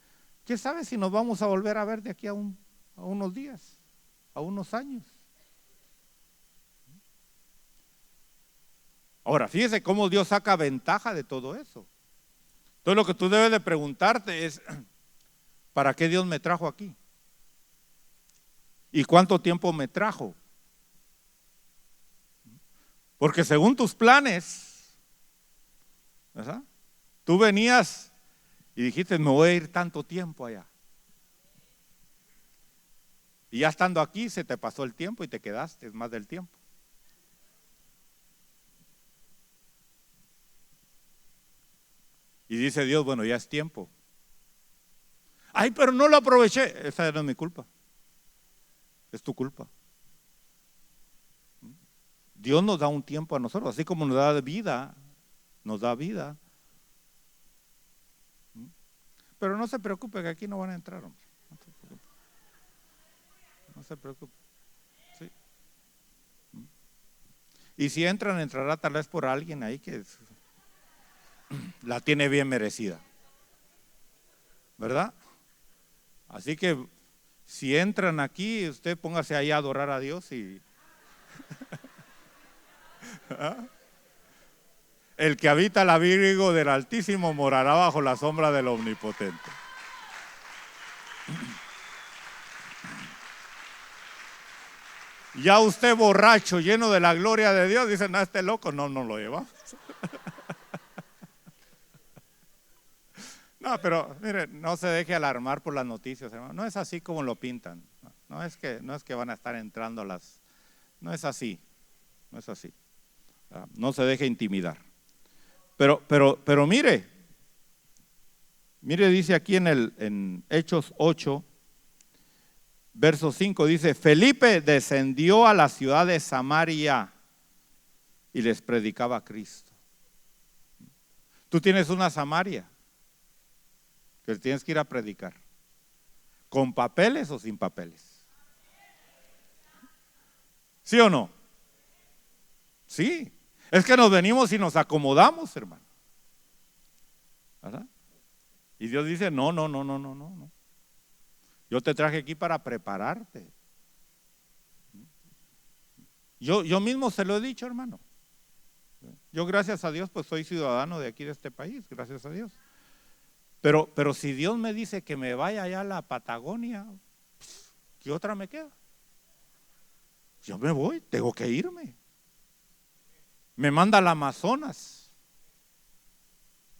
¿quién sabe si nos vamos a volver a ver de aquí a unos días, a unos años? Ahora, fíjese cómo Dios saca ventaja de todo eso. Entonces lo que tú debes de preguntarte es, ¿para qué Dios me trajo aquí? ¿Y cuánto tiempo me trajo? Porque según tus planes, ¿verdad? Tú venías y dijiste, me voy a ir tanto tiempo allá. Y ya estando aquí se te pasó el tiempo y te quedaste más del tiempo. Y dice Dios, bueno, ya es tiempo. Ay, pero no lo aproveché. Esa no es mi culpa. Es tu culpa. Dios nos da un tiempo a nosotros, así como nos da vida, Pero no se preocupe que aquí no van a entrar, hombre. No se preocupe. ¿Sí? Y si entran, entrará tal vez por alguien ahí que la tiene bien merecida, ¿verdad? Así que si entran aquí, usted póngase ahí a adorar a Dios y el que habita el abrigo del Altísimo morará bajo la sombra del Omnipotente. Ya usted borracho, lleno de la gloria de Dios, dice, no, este loco no lo llevamos. No, pero mire, no se deje alarmar por las noticias, hermano. No es así como lo pintan. No es que van a estar entrando no es así. No se deje intimidar. Pero mire, dice aquí en Hechos 8, verso 5 dice, Felipe descendió a la ciudad de Samaria y les predicaba a Cristo. Tú tienes una Samaria que tienes que ir a predicar, ¿con papeles o sin papeles? ¿Sí o no? Sí, es que nos venimos y nos acomodamos, hermano, ¿verdad? Y Dios dice, no. Yo te traje aquí para prepararte. Yo mismo se lo he dicho, hermano. Yo, gracias a Dios, pues soy ciudadano de aquí, de este país, gracias a Dios. Pero si Dios me dice que me vaya allá a la Patagonia, ¿qué otra me queda? Yo me voy, tengo que irme. Me manda al Amazonas.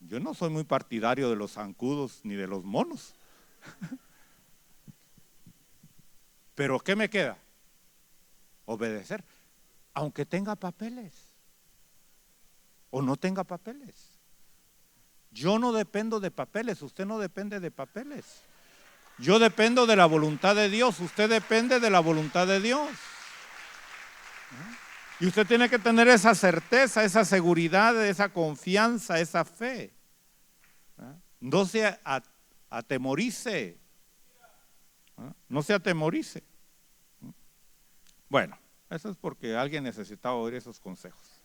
Yo no soy muy partidario de los zancudos ni de los monos. Pero ¿qué me queda? Obedecer, aunque tenga papeles o no tenga papeles. Yo no dependo de papeles, usted no depende de papeles. Yo dependo de la voluntad de Dios, usted depende de la voluntad de Dios. Y usted tiene que tener esa certeza, esa seguridad, esa confianza, esa fe. No se atemorice. No se atemorice. Bueno, eso es porque alguien necesitaba oír esos consejos.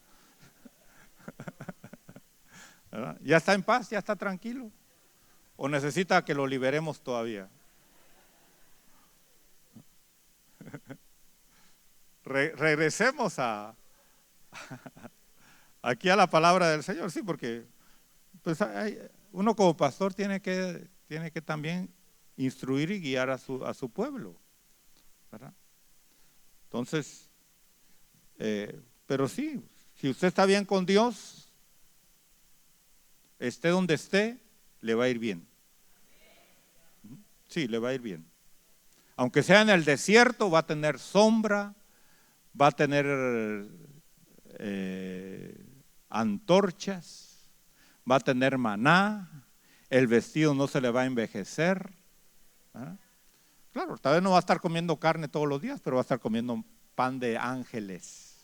¿Verdad? ¿Ya está en paz? ¿Ya está tranquilo? ¿O necesita que lo liberemos todavía? Regresemos aquí a la palabra del Señor, sí, porque pues uno como pastor tiene que también instruir y guiar a su pueblo, ¿verdad? Entonces, pero sí, si usted está bien con Dios, esté donde esté, le va a ir bien. Sí, le va a ir bien. Aunque sea en el desierto, va a tener sombra, va a tener antorchas, va a tener maná, el vestido no se le va a envejecer. ¿Ah? Claro, tal vez no va a estar comiendo carne todos los días, pero va a estar comiendo pan de ángeles,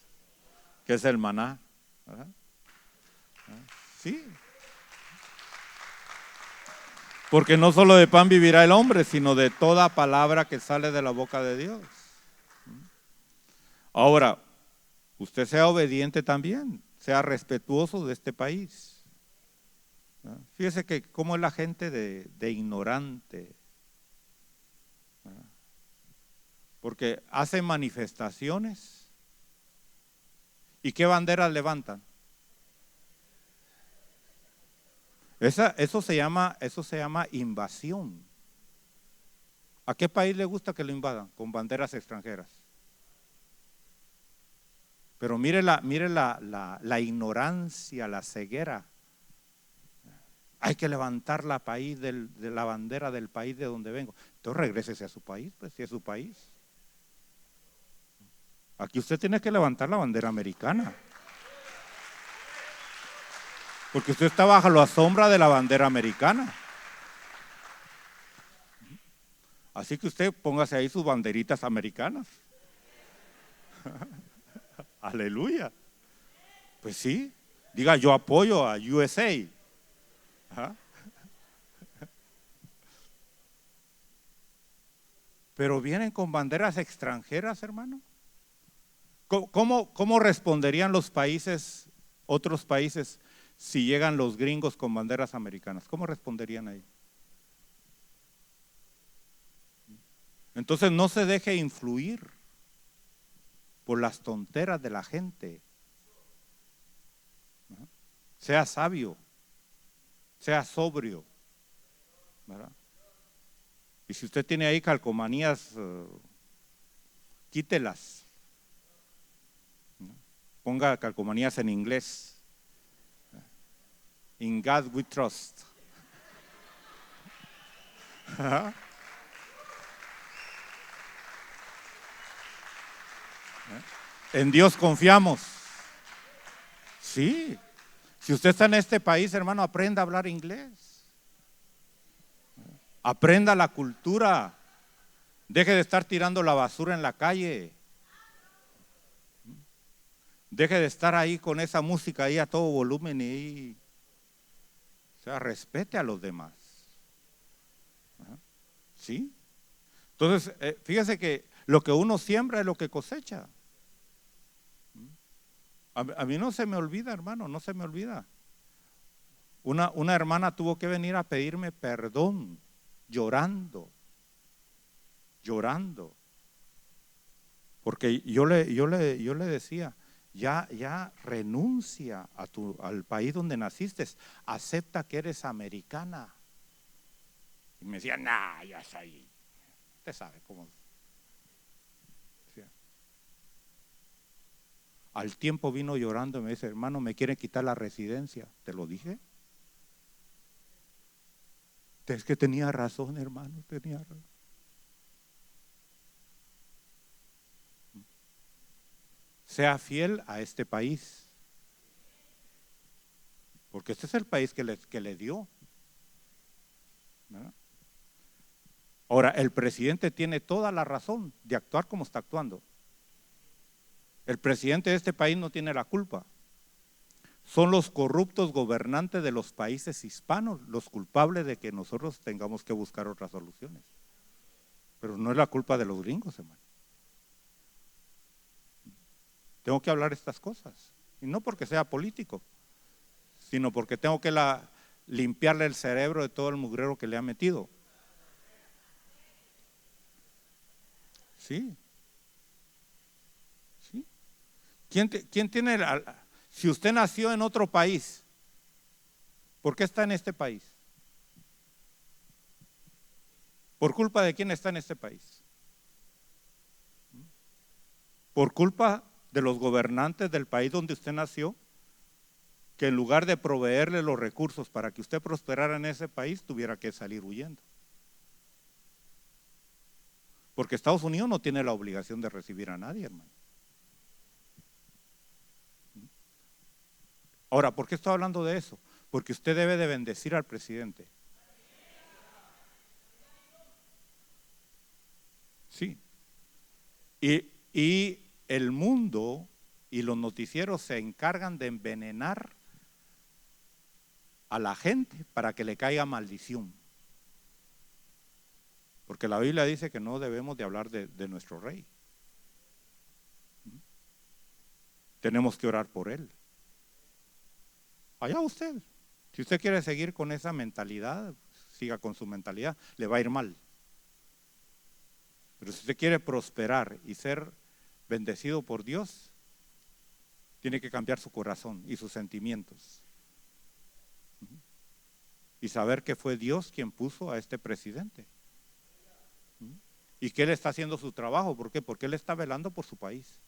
que es el maná. ¿Verdad? Sí. Porque no solo de pan vivirá el hombre, sino de toda palabra que sale de la boca de Dios. Ahora, usted sea obediente también, sea respetuoso de este país. Fíjese que cómo es la gente de ignorante. Porque hacen manifestaciones. ¿Y qué banderas levantan? Eso se llama invasión. ¿A qué país le gusta que lo invadan? Con banderas extranjeras. Pero mire la ignorancia, la ceguera. Hay que levantar la bandera del país de donde vengo. Entonces regrésese a su país, pues si es su país. Aquí usted tiene que levantar la bandera americana. Porque usted está bajo la sombra de la bandera americana. Así que usted póngase ahí sus banderitas americanas. Aleluya. Pues sí, diga yo apoyo a USA. ¿Ah? Pero vienen con banderas extranjeras, hermano. ¿Cómo responderían los países, otros países, si llegan los gringos con banderas americanas? ¿Cómo responderían ahí? Entonces no se deje influir por las tonteras de la gente. Sea sabio, sea sobrio, ¿verdad? Y si usted tiene ahí calcomanías, quítelas. Ponga calcomanías en inglés. In God we trust. En Dios confiamos. Sí. Si usted está en este país, hermano, aprenda a hablar inglés. Aprenda la cultura. Deje de estar tirando la basura en la calle. Deje de estar ahí con esa música ahí a todo volumen y, o sea, respete a los demás. ¿Sí? Entonces, fíjese que lo que uno siembra es lo que cosecha. A mí no se me olvida, hermano, no se me olvida. Una hermana tuvo que venir a pedirme perdón, llorando, porque yo le decía, ya renuncia al país donde naciste, acepta que eres americana. Y me decía, nah, ya está ahí. Usted sabe cómo. Al tiempo vino llorando y me dice, hermano, me quieren quitar la residencia. ¿Te lo dije? Es que tenía razón, hermano, tenía razón. Sea fiel a este país, porque este es el país que le dio, ¿verdad? Ahora, el presidente tiene toda la razón de actuar como está actuando. El presidente de este país no tiene la culpa. Son los corruptos gobernantes de los países hispanos los culpables de que nosotros tengamos que buscar otras soluciones. Pero no es la culpa de los gringos, hermano. Tengo que hablar estas cosas. Y no porque sea político, sino porque tengo que limpiarle el cerebro de todo el mugrero que le ha metido. Sí. ¿Sí? ¿Quién tiene si usted nació en otro país, ¿por qué está en este país? ¿Por culpa de quién está en este país? ¿Por culpa de los gobernantes del país donde usted nació, que en lugar de proveerle los recursos para que usted prosperara en ese país, tuviera que salir huyendo? Porque Estados Unidos no tiene la obligación de recibir a nadie, hermano. Ahora, ¿por qué estoy hablando de eso? Porque usted debe de bendecir al presidente. Sí. Y el mundo y los noticieros se encargan de envenenar a la gente para que le caiga maldición. Porque la Biblia dice que no debemos de hablar de nuestro rey. Tenemos que orar por él. Allá usted. Si usted quiere seguir con esa mentalidad, siga con su mentalidad, le va a ir mal. Pero si usted quiere prosperar y ser bendecido por Dios, tiene que cambiar su corazón y sus sentimientos. Y saber que fue Dios quien puso a este presidente. Y que él está haciendo su trabajo. ¿Por qué? Porque él está velando por su país.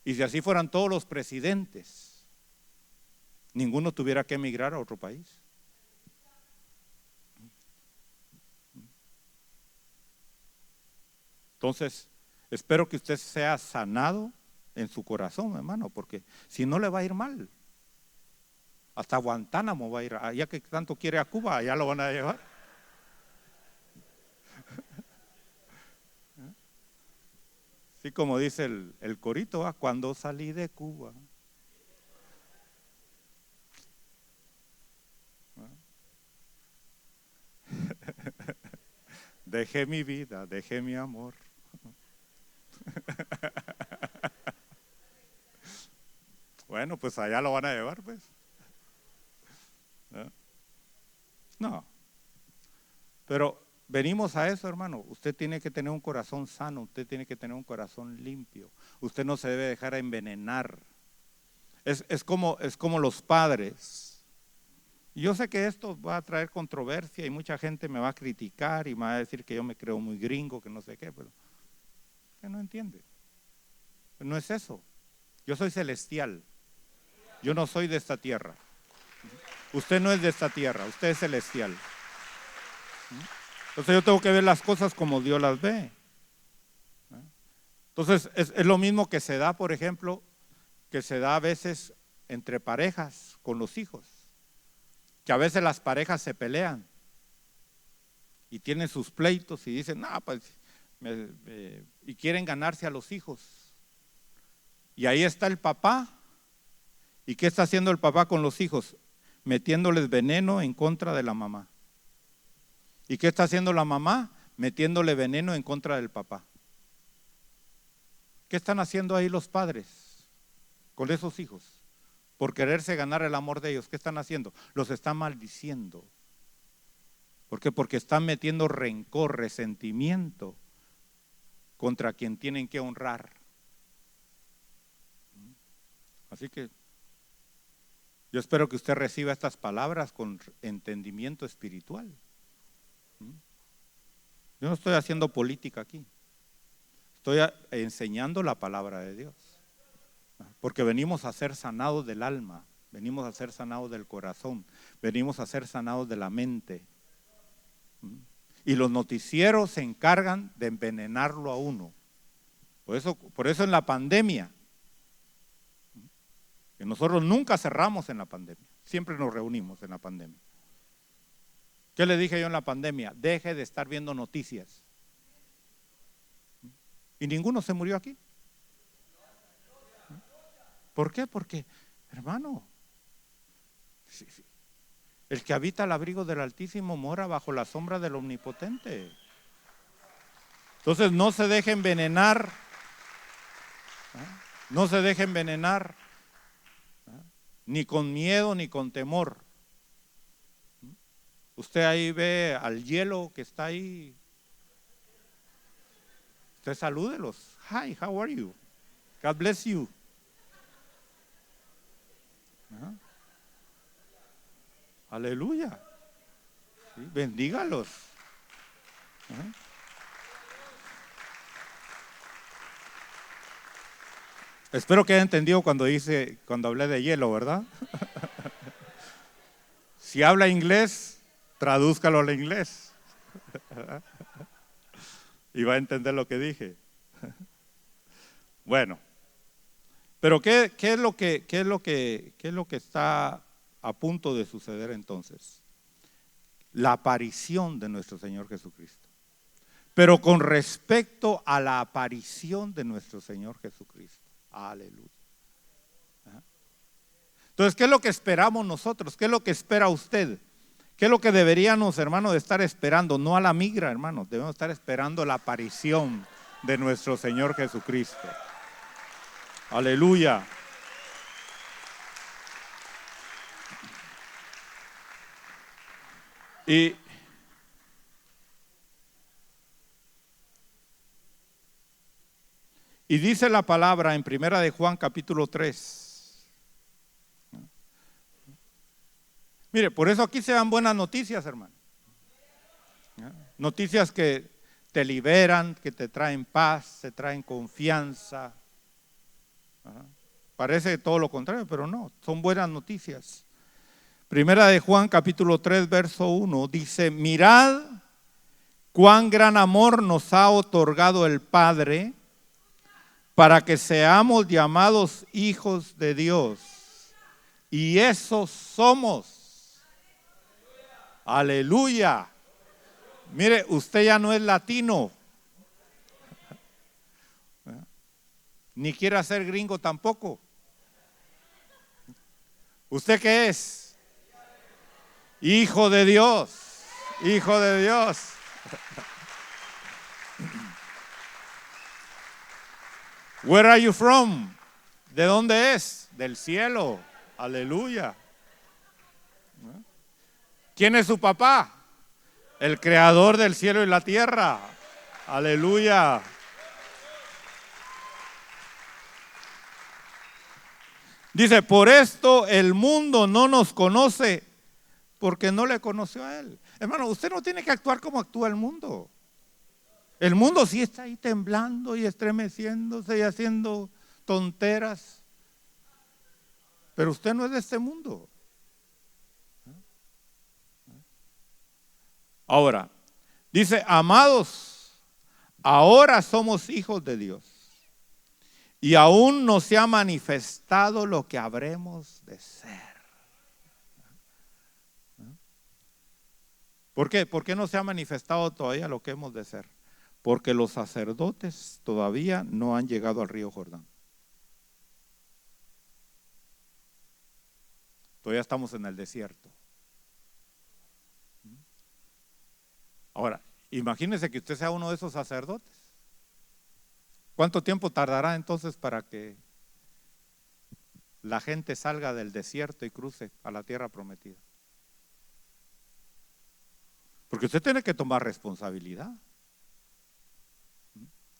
Y si así fueran todos los presidentes, ninguno tuviera que emigrar a otro país. Entonces, espero que usted sea sanado en su corazón, hermano, porque si no le va a ir mal. Hasta Guantánamo va a ir, allá que tanto quiere a Cuba, allá lo van a llevar. Así como dice el corito, cuando salí de Cuba. Dejé mi vida, dejé mi amor. Bueno, pues allá lo van a llevar, pues. No. Pero venimos a eso, hermano. Usted tiene que tener un corazón sano, usted tiene que tener un corazón limpio. Usted no se debe dejar envenenar. Es como los padres. Yo sé que esto va a traer controversia y mucha gente me va a criticar y me va a decir que yo me creo muy gringo, que no sé qué, pero que no entiende. No es eso. Yo soy celestial. Yo no soy de esta tierra. Usted no es de esta tierra, usted es celestial. Entonces yo tengo que ver las cosas como Dios las ve. Entonces es lo mismo que se da, por ejemplo, que se da a veces entre parejas con los hijos, que a veces las parejas se pelean y tienen sus pleitos y dicen, no, pues, y quieren ganarse a los hijos. Y ahí está el papá. ¿Y qué está haciendo el papá con los hijos? Metiéndoles veneno en contra de la mamá. ¿Y qué está haciendo la mamá? Metiéndole veneno en contra del papá. ¿Qué están haciendo ahí los padres con esos hijos? Por quererse ganar el amor de ellos. ¿Qué están haciendo? Los están maldiciendo. ¿Por qué? Porque están metiendo rencor, resentimiento contra quien tienen que honrar. Así que yo espero que usted reciba estas palabras con entendimiento espiritual. Yo no estoy haciendo política aquí. Estoy enseñando la palabra de Dios. Porque venimos a ser sanados del alma, venimos a ser sanados del corazón, venimos a ser sanados de la mente. Y los noticieros se encargan de envenenarlo a uno. Por eso en la pandemia, que nosotros nunca cerramos en la pandemia, siempre nos reunimos en la pandemia. ¿Qué le dije yo en la pandemia? Deje de estar viendo noticias. Y ninguno se murió aquí. ¿Por qué? Porque, hermano, el que habita al abrigo del Altísimo mora bajo la sombra del Omnipotente. Entonces no se deje envenenar, no se deje envenenar, ni con miedo ni con temor. Usted ahí ve al hielo que está ahí. Usted salúdelos. Hi, how are you? God bless you. Aleluya. Sí, bendígalos. Espero que haya entendido cuando hablé de hielo, ¿verdad? Si habla inglés, tradúzcalo al inglés. Y va a entender lo que dije. Bueno, pero ¿qué es lo que está a punto de suceder entonces? La aparición de nuestro Señor Jesucristo. Pero con respecto a la aparición de nuestro Señor Jesucristo. Aleluya. Entonces, ¿qué es lo que esperamos nosotros? ¿Qué es lo que espera usted? ¿Qué es lo que deberíamos, hermanos, de estar esperando? No a la migra, hermanos. Debemos estar esperando la aparición de nuestro Señor Jesucristo. Aleluya. Y dice la palabra en Primera de Juan capítulo 3. Mire, por eso aquí se dan buenas noticias, hermano. Noticias que te liberan, que te traen paz, te traen confianza. Parece todo lo contrario, pero no, son buenas noticias. Primera de Juan capítulo 3 verso 1 dice: mirad cuán gran amor nos ha otorgado el Padre para que seamos llamados hijos de Dios. Y eso somos. Aleluya. Mire, usted ya no es latino, ni quiere ser gringo tampoco. ¿Usted qué es? Hijo de Dios. Hijo de Dios. Where are you from? ¿De dónde es? Del cielo. Aleluya. ¿Quién es su papá? El creador del cielo y la tierra. Aleluya. Dice, por esto el mundo no nos conoce, porque no le conoció a Él. Hermano, usted no tiene que actuar como actúa el mundo. El mundo sí está ahí temblando y estremeciéndose y haciendo tonteras. Pero usted no es de este mundo. Ahora, dice, amados, ahora somos hijos de Dios y aún no se ha manifestado lo que habremos de ser. ¿Por qué? ¿Por qué no se ha manifestado todavía lo que hemos de ser? Porque los sacerdotes todavía no han llegado al río Jordán. Todavía estamos en el desierto. Ahora, imagínese que usted sea uno de esos sacerdotes. ¿Cuánto tiempo tardará entonces para que la gente salga del desierto y cruce a la tierra prometida? Porque usted tiene que tomar responsabilidad.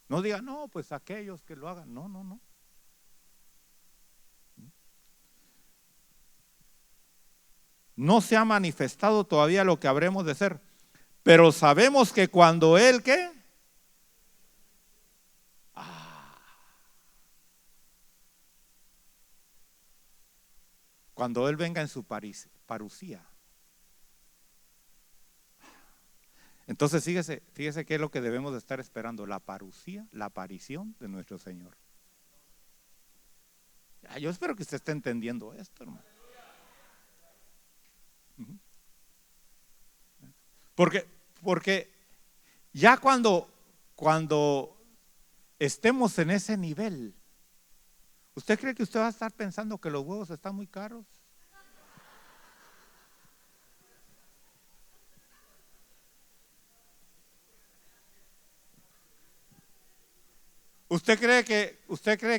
No diga, no, pues aquellos que lo hagan. No, no, no. No se ha manifestado todavía lo que habremos de ser. Pero sabemos que cuando Él, ¿qué? Cuando Él venga en su parucía. Entonces fíjese qué es lo que debemos de estar esperando, la parucía, la aparición de nuestro Señor. Yo espero que usted esté entendiendo esto, hermano. Porque ya cuando estemos en ese nivel, ¿usted cree que usted va a estar pensando que los huevos están muy caros? ¿Usted cree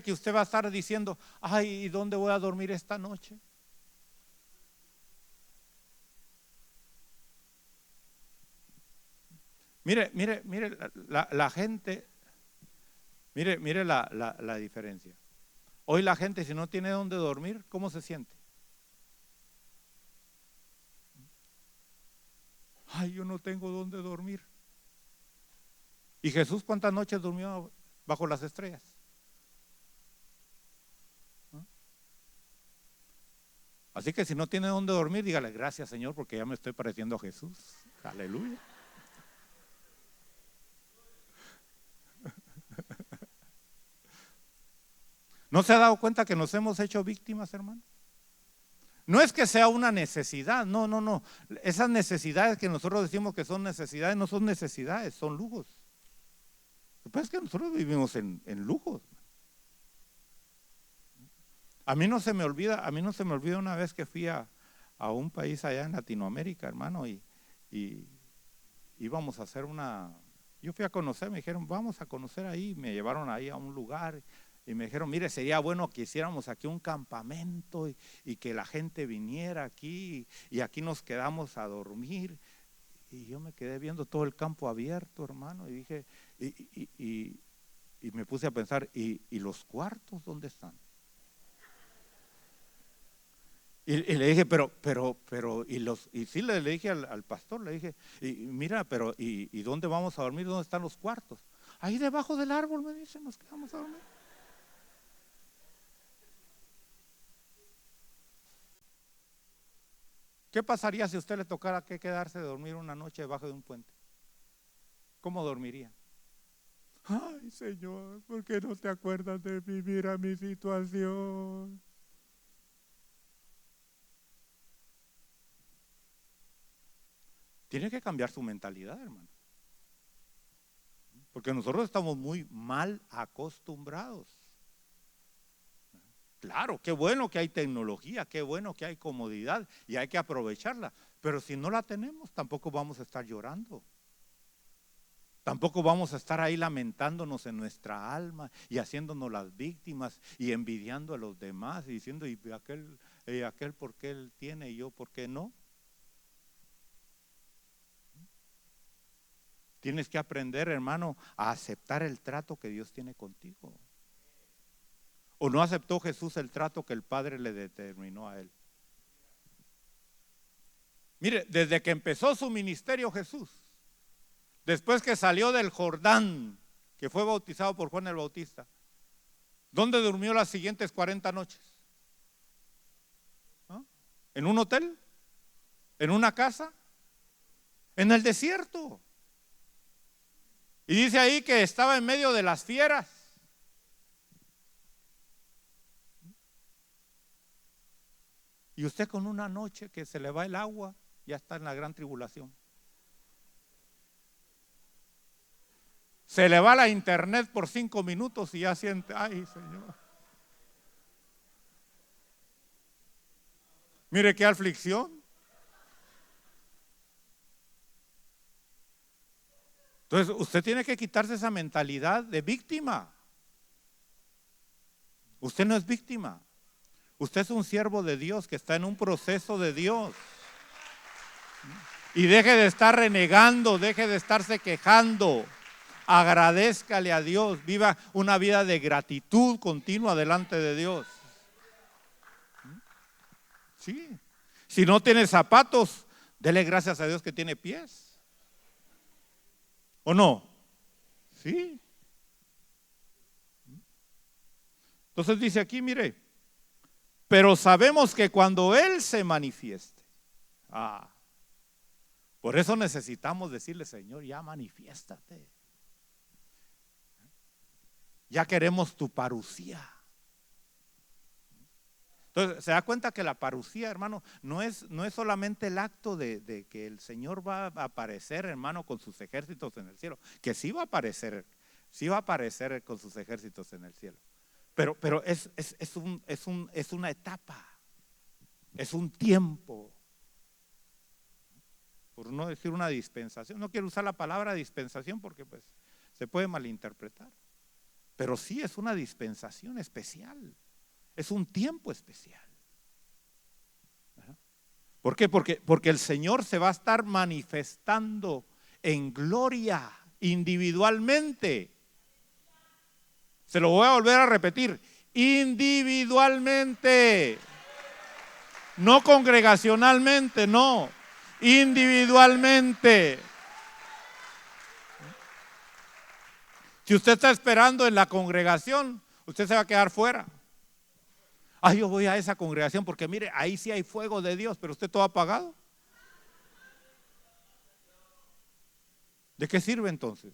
que usted va a estar diciendo, ay, ¿y dónde voy a dormir esta noche? Mire la gente, mire la diferencia. Hoy la gente, si no tiene dónde dormir, ¿cómo se siente? Ay, yo no tengo dónde dormir. ¿Y Jesús cuántas noches durmió bajo las estrellas? ¿No? Así que si no tiene dónde dormir, dígale gracias, Señor, porque ya me estoy pareciendo a Jesús. Aleluya. ¿No se ha dado cuenta que nos hemos hecho víctimas, hermano? No es que sea una necesidad, no, no, no. Esas necesidades que nosotros decimos que son necesidades, no son necesidades, son lujos. Lo que pasa es que nosotros vivimos en lujos. A mí no se me olvida una vez que fui a un país allá en Latinoamérica, hermano, y íbamos a hacer yo fui a conocer, me dijeron, vamos a conocer ahí, me llevaron ahí a un lugar y me dijeron, mire, sería bueno que hiciéramos aquí un campamento y que la gente viniera aquí y aquí nos quedamos a dormir. Y yo me quedé viendo todo el campo abierto, hermano, y dije, y me puse a pensar, ¿y los cuartos dónde están? Y le dije, pero, y sí le dije al pastor, le dije, mira, pero, ¿y dónde vamos a dormir? ¿Dónde están los cuartos? Ahí debajo del árbol, me dice, nos quedamos a dormir. ¿Qué pasaría si a usted le tocara que quedarse de dormir una noche debajo de un puente? ¿Cómo dormiría? Ay, Señor, ¿por qué no te acuerdas de mí? Mira mi situación. Tiene que cambiar su mentalidad, hermano. Porque nosotros estamos muy mal acostumbrados. Claro, qué bueno que hay tecnología, qué bueno que hay comodidad y hay que aprovecharla. Pero si no la tenemos, tampoco vamos a estar llorando. Tampoco vamos a estar ahí lamentándonos en nuestra alma y haciéndonos las víctimas y envidiando a los demás y diciendo, y aquel por qué él tiene y yo por qué no. Tienes que aprender, hermano, a aceptar el trato que Dios tiene contigo. ¿O no aceptó Jesús el trato que el Padre le determinó a él? Mire, desde que empezó su ministerio Jesús, después que salió del Jordán, que fue bautizado por Juan el Bautista, ¿dónde durmió las siguientes 40 noches? ¿No? ¿En un hotel? ¿En una casa? En el desierto. Y dice ahí que estaba en medio de las fieras. Y usted con una noche que se le va el agua, ya está en la gran tribulación. Se le va la internet por 5 minutos y ya siente, ay Señor. Mire qué aflicción. Entonces usted tiene que quitarse esa mentalidad de víctima. Usted no es víctima. Usted es un siervo de Dios que está en un proceso de Dios. Y deje de estar renegando, deje de estarse quejando. Agradézcale a Dios, viva una vida de gratitud continua delante de Dios. Sí. Si no tiene zapatos, dele gracias a Dios que tiene pies. ¿O no? Sí. Entonces dice aquí, mire, pero sabemos que cuando Él se manifieste, por eso necesitamos decirle, Señor, ya manifiéstate. Ya queremos tu parucía. Entonces, se da cuenta que la parucía, hermano, no es solamente el acto de que el Señor va a aparecer, hermano, con sus ejércitos en el cielo, que sí va a aparecer con sus ejércitos en el cielo. Pero es una etapa, es un tiempo, por no decir una dispensación. No quiero usar la palabra dispensación porque pues se puede malinterpretar, pero sí es una dispensación especial, es un tiempo especial. ¿Por qué? Porque el Señor se va a estar manifestando en gloria individualmente. Se lo voy a volver a repetir, individualmente, no congregacionalmente, no, individualmente. Si usted está esperando en la congregación, usted se va a quedar fuera. Yo voy a esa congregación porque mire, ahí sí hay fuego de Dios, pero usted todo apagado. ¿De qué sirve entonces?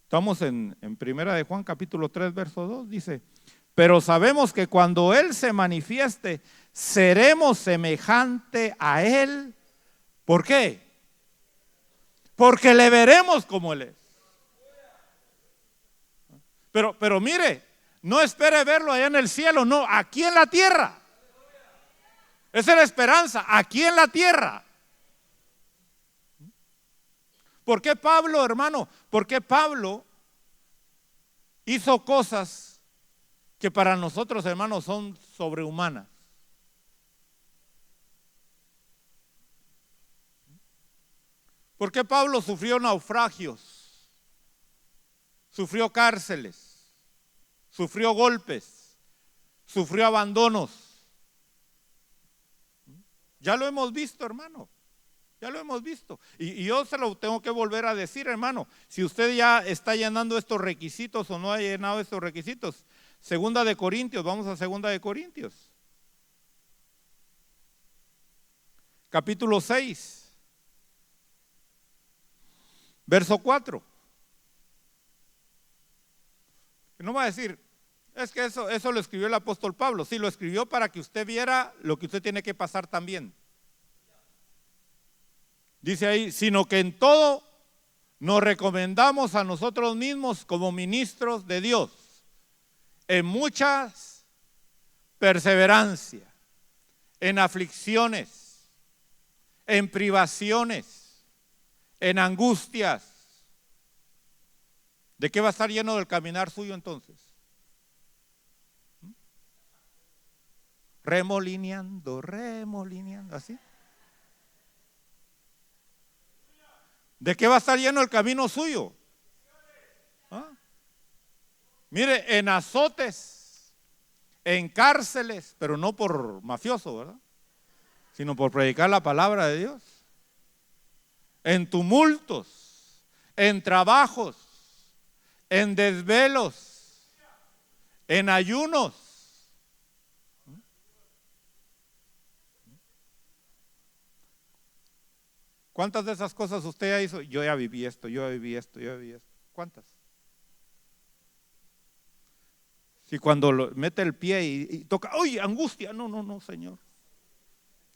Estamos en Primera de Juan capítulo 3 verso 2, dice, pero sabemos que cuando Él se manifieste, seremos semejante a Él. ¿Por qué? Porque le veremos como Él es. Pero mire, no espere verlo allá en el cielo, no, aquí en la tierra. Esa es la esperanza, aquí en la tierra. ¿Por qué Pablo, hermano? ¿Por qué Pablo hizo cosas que para nosotros, hermanos, son sobrehumanas? ¿Por qué Pablo sufrió naufragios? Sufrió cárceles, sufrió golpes, sufrió abandonos. Ya lo hemos visto, hermano. Ya lo hemos visto. Y yo se lo tengo que volver a decir, hermano. Si usted ya está llenando estos requisitos o no ha llenado estos requisitos. Segunda de Corintios, vamos a Segunda de Corintios. Capítulo 6. Verso 4. No va a decir, es que eso lo escribió el apóstol Pablo. Sí, lo escribió para que usted viera lo que usted tiene que pasar también. Dice ahí, sino que en todo nos recomendamos a nosotros mismos como ministros de Dios, en muchas perseverancia, en aflicciones, en privaciones, en angustias. ¿De qué va a estar lleno el caminar suyo entonces? Remolineando, así. ¿De qué va a estar lleno el camino suyo? Mire, en azotes, en cárceles, pero no por mafioso, ¿verdad? Sino por predicar la palabra de Dios. En tumultos, en trabajos, en desvelos, en ayunos. ¿Cuántas de esas cosas usted ya hizo? Yo ya viví esto, yo ya viví esto, yo ya viví esto. ¿Cuántas? Si cuando mete el pie y toca, ¡uy, angustia! No, Señor.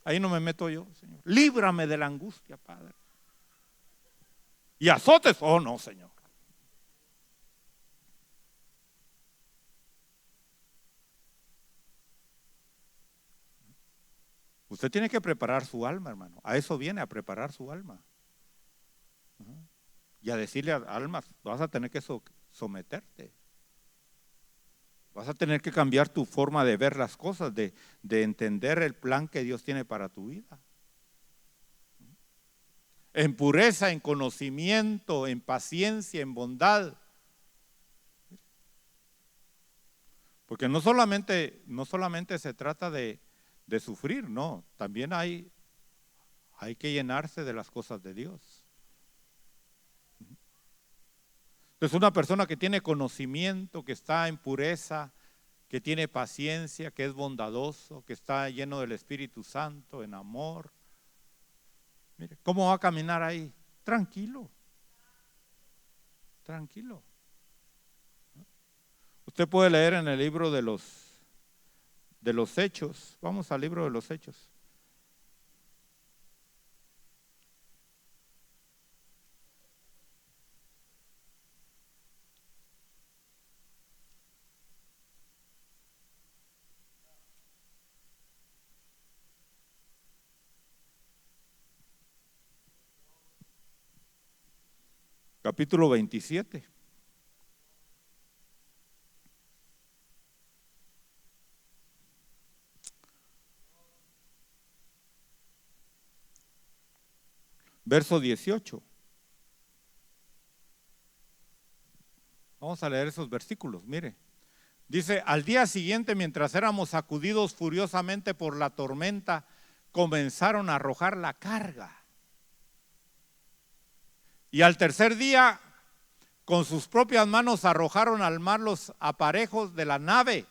Ahí no me meto yo, Señor. Líbrame de la angustia, Padre. Y azotes, oh no, Señor. Usted tiene que preparar su alma, hermano. A eso viene, a preparar su alma. Y a decirle a almas, vas a tener que someterte. Vas a tener que cambiar tu forma de ver las cosas, de entender el plan que Dios tiene para tu vida. En pureza, en conocimiento, en paciencia, en bondad. Porque no solamente se trata de sufrir, no, también hay que llenarse de las cosas de Dios. Entonces una persona que tiene conocimiento, que está en pureza, que tiene paciencia, que es bondadoso, que está lleno del Espíritu Santo, en amor. Mire, ¿cómo va a caminar ahí? Tranquilo. Tranquilo. Usted puede leer en el libro de los Hechos. Vamos al libro de los Hechos. Capítulo 27. Verso 18. Vamos a leer esos versículos, mire. Dice, al día siguiente, mientras éramos sacudidos furiosamente por la tormenta, comenzaron a arrojar la carga. Y al tercer día, con sus propias manos arrojaron al mar los aparejos de la nave.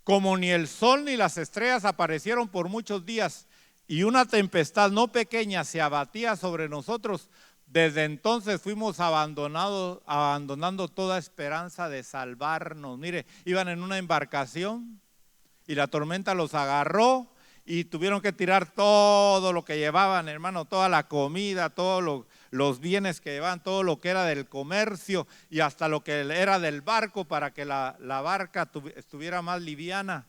Como ni el sol ni las estrellas aparecieron por muchos días y una tempestad no pequeña se abatía sobre nosotros, desde entonces fuimos abandonando toda esperanza de salvarnos. Mire, iban en una embarcación y la tormenta los agarró y tuvieron que tirar todo lo que llevaban, hermano, toda la comida, todos los bienes que llevaban, todo lo que era del comercio y hasta lo que era del barco para que la barca estuviera más liviana.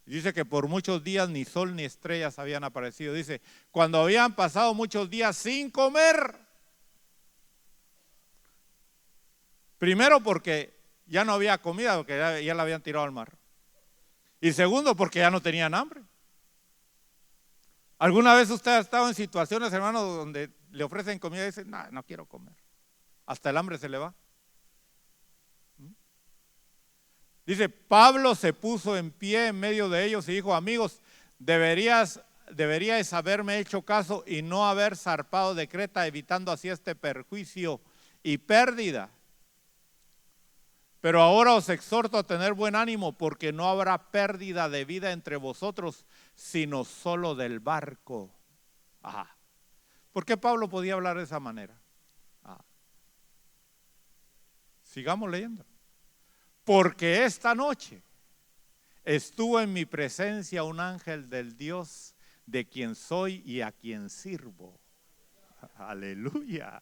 Dice que por muchos días ni sol ni estrellas habían aparecido. Dice, cuando habían pasado muchos días sin comer. Primero porque ya no había comida, porque ya la habían tirado al mar. Y segundo porque ya no tenían hambre. ¿Alguna vez usted ha estado en situaciones, hermano, donde le ofrecen comida y dice, no quiero comer? Hasta el hambre se le va. Dice, Pablo se puso en pie en medio de ellos y dijo, amigos, deberíais haberme hecho caso y no haber zarpado de Creta, evitando así este perjuicio y pérdida. Pero ahora os exhorto a tener buen ánimo, porque no habrá pérdida de vida entre vosotros, sino solo del barco. Ajá. ¿Por qué Pablo podía hablar de esa manera? Sigamos leyendo. Porque esta noche estuvo en mi presencia un ángel del Dios de quien soy y a quien sirvo. Aleluya.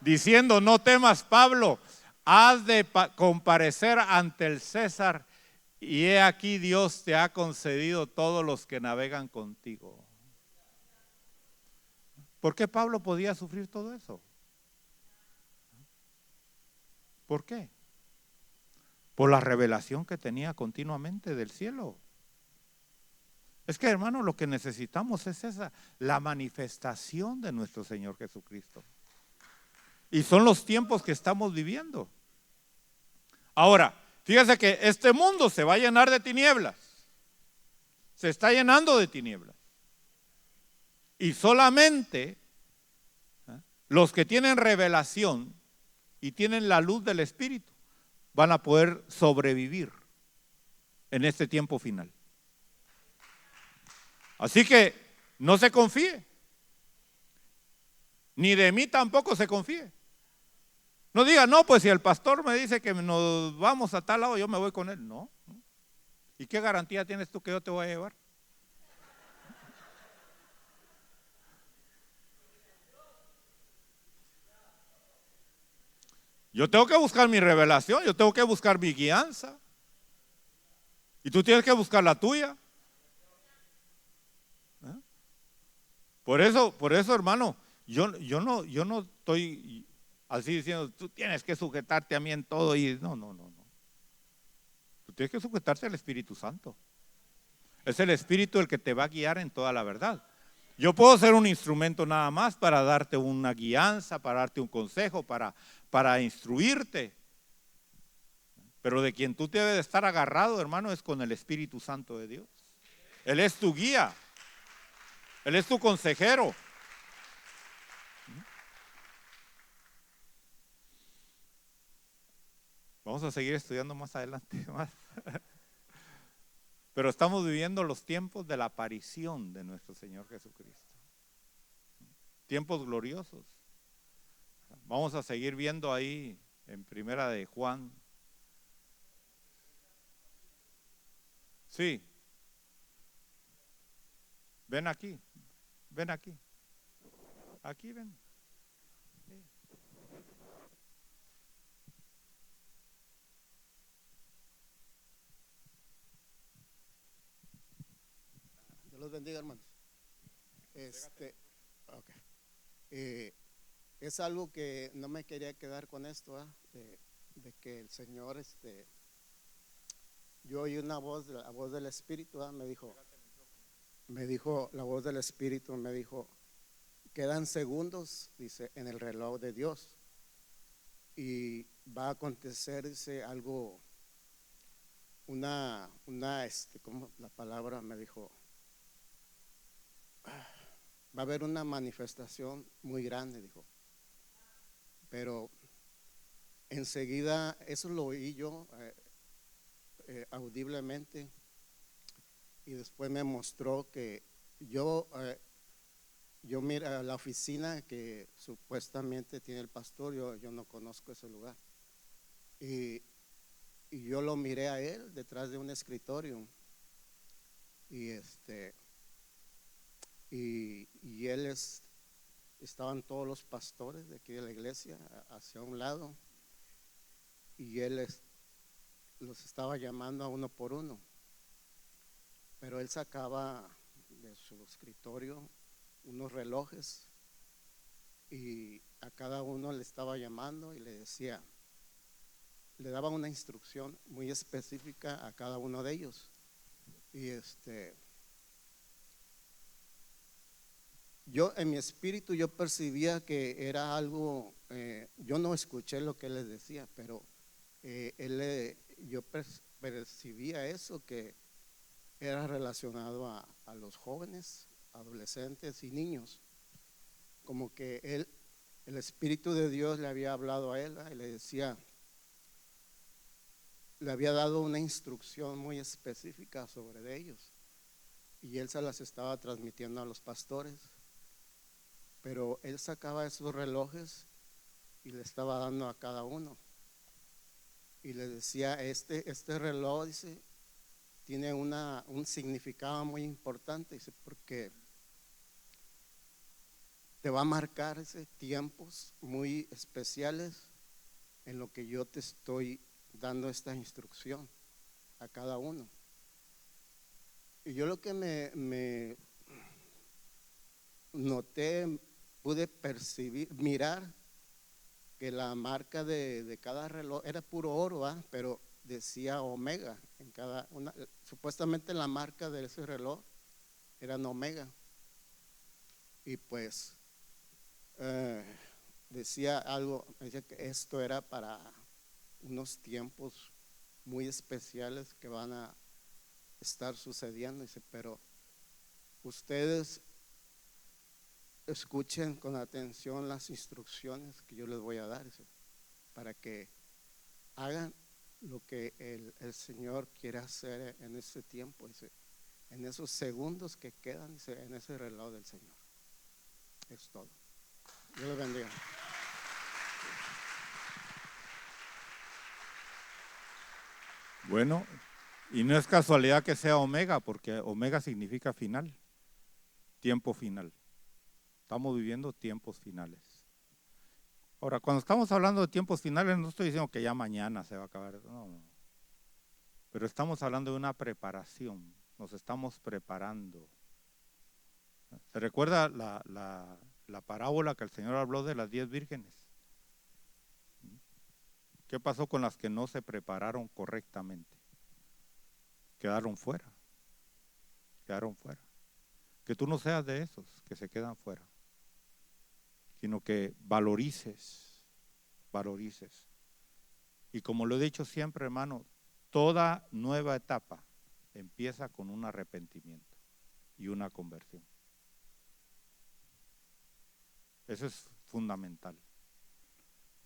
Diciendo, no temas, Pablo, has de comparecer ante el César y he aquí Dios te ha concedido todos los que navegan contigo. ¿Por qué Pablo podía sufrir todo eso? ¿Por qué? Por la revelación que tenía continuamente del cielo. Es que, hermano, lo que necesitamos es la manifestación de nuestro Señor Jesucristo. Y son los tiempos que estamos viviendo. Ahora, fíjese que este mundo se va a llenar de tinieblas. Se está llenando de tinieblas. Y solamente los que tienen revelación y tienen la luz del Espíritu van a poder sobrevivir en este tiempo final. Así que no se confíe. Ni de mí tampoco se confíe. No diga, no, pues si el pastor me dice que nos vamos a tal lado, yo me voy con él. No. ¿Y qué garantía tienes tú que yo te voy a llevar? Yo tengo que buscar mi revelación, yo tengo que buscar mi guianza. Y tú tienes que buscar la tuya. ¿Eh? Por eso, hermano, yo no estoy así diciendo, tú tienes que sujetarte a mí en todo. Y no. Tú tienes que sujetarte al Espíritu Santo. Es el Espíritu el que te va a guiar en toda la verdad. Yo puedo ser un instrumento nada más para darte una guianza, para darte un consejo, para instruirte. Pero de quien tú debes de estar agarrado, hermano, es con el Espíritu Santo de Dios. Él es tu guía. Él es tu consejero. Vamos a seguir estudiando más adelante. Pero estamos viviendo los tiempos de la aparición de nuestro Señor Jesucristo. Tiempos gloriosos. Vamos a seguir viendo ahí en Primera de Juan. Sí. Ven aquí. Ven aquí. Aquí ven. Sí. Dios los bendiga, hermanos. Okay. Es algo que no me quería quedar con esto, de que el Señor, yo oí una voz, la voz del Espíritu, me dijo, la voz del Espíritu me dijo, quedan segundos, dice, en el reloj de Dios y va a acontecer, dice, algo, como la palabra me dijo, va a haber una manifestación muy grande, dijo. Pero enseguida, eso lo oí yo audiblemente, y después me mostró que yo mira la oficina que supuestamente tiene el pastor, yo no conozco ese lugar. Y yo lo miré a él detrás de un escritorio. Y y él estaban todos los pastores de aquí de la iglesia hacia un lado. Y él los estaba llamando a uno por uno. Pero él sacaba de su escritorio unos relojes y a cada uno le estaba llamando y le decía, le daba una instrucción muy específica a cada uno de ellos. Y yo en mi espíritu yo percibía que era algo, yo no escuché lo que él les decía, pero yo percibía eso, que era relacionado a los jóvenes, adolescentes y niños. Como que el Espíritu de Dios le había hablado a él, y le decía, le había dado una instrucción muy específica sobre ellos, y él se las estaba transmitiendo a los pastores. Pero él sacaba esos relojes y le estaba dando a cada uno, y le decía, este reloj, dice, tiene un significado muy importante, dice, porque te va a marcar, dice, tiempos muy especiales en lo que yo te estoy dando esta instrucción a cada uno. Y yo lo que me noté, pude percibir, mirar que la marca de cada reloj era puro oro, pero decía Omega en cada una. Supuestamente la marca de ese reloj era Omega. Y pues decía algo, decía que esto era para unos tiempos muy especiales que van a estar sucediendo. Dice, pero ustedes escuchen con atención las instrucciones que yo les voy a dar, dice, para que hagan lo que el Señor quiere hacer en ese tiempo, dice, en esos segundos que quedan, dice, en ese reloj del Señor. Es todo. Dios les bendiga. Bueno, Y no es casualidad que sea omega, porque omega significa final, tiempo final. Estamos viviendo tiempos finales. Ahora, cuando estamos hablando de tiempos finales, no estoy diciendo que ya mañana se va a acabar, no. Pero estamos hablando de una preparación, nos estamos preparando. ¿Se recuerda la parábola que el Señor habló de las 10 vírgenes? ¿Qué pasó con las que no se prepararon correctamente? Quedaron fuera. Quedaron fuera. Que tú no seas de esos que se quedan fuera, sino que valorices. Y como lo he dicho siempre, hermano, toda nueva etapa empieza con un arrepentimiento y una conversión. Eso es fundamental.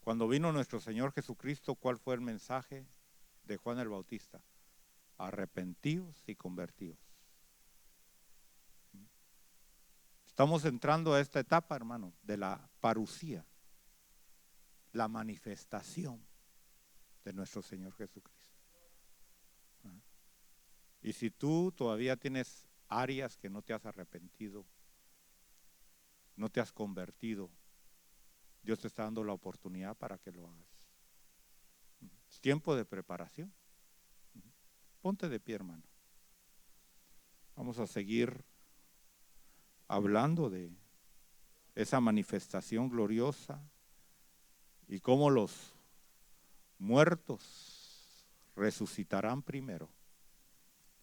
Cuando vino nuestro Señor Jesucristo, ¿cuál fue el mensaje de Juan el Bautista? Arrepentíos y convertíos. Estamos entrando a esta etapa, hermano, de la parusía, la manifestación de nuestro Señor Jesucristo. Y si tú todavía tienes áreas que no te has arrepentido, no te has convertido, Dios te está dando la oportunidad para que lo hagas. Es tiempo de preparación. Ponte de pie, hermano. Vamos a seguir hablando de esa manifestación gloriosa y cómo los muertos resucitarán primero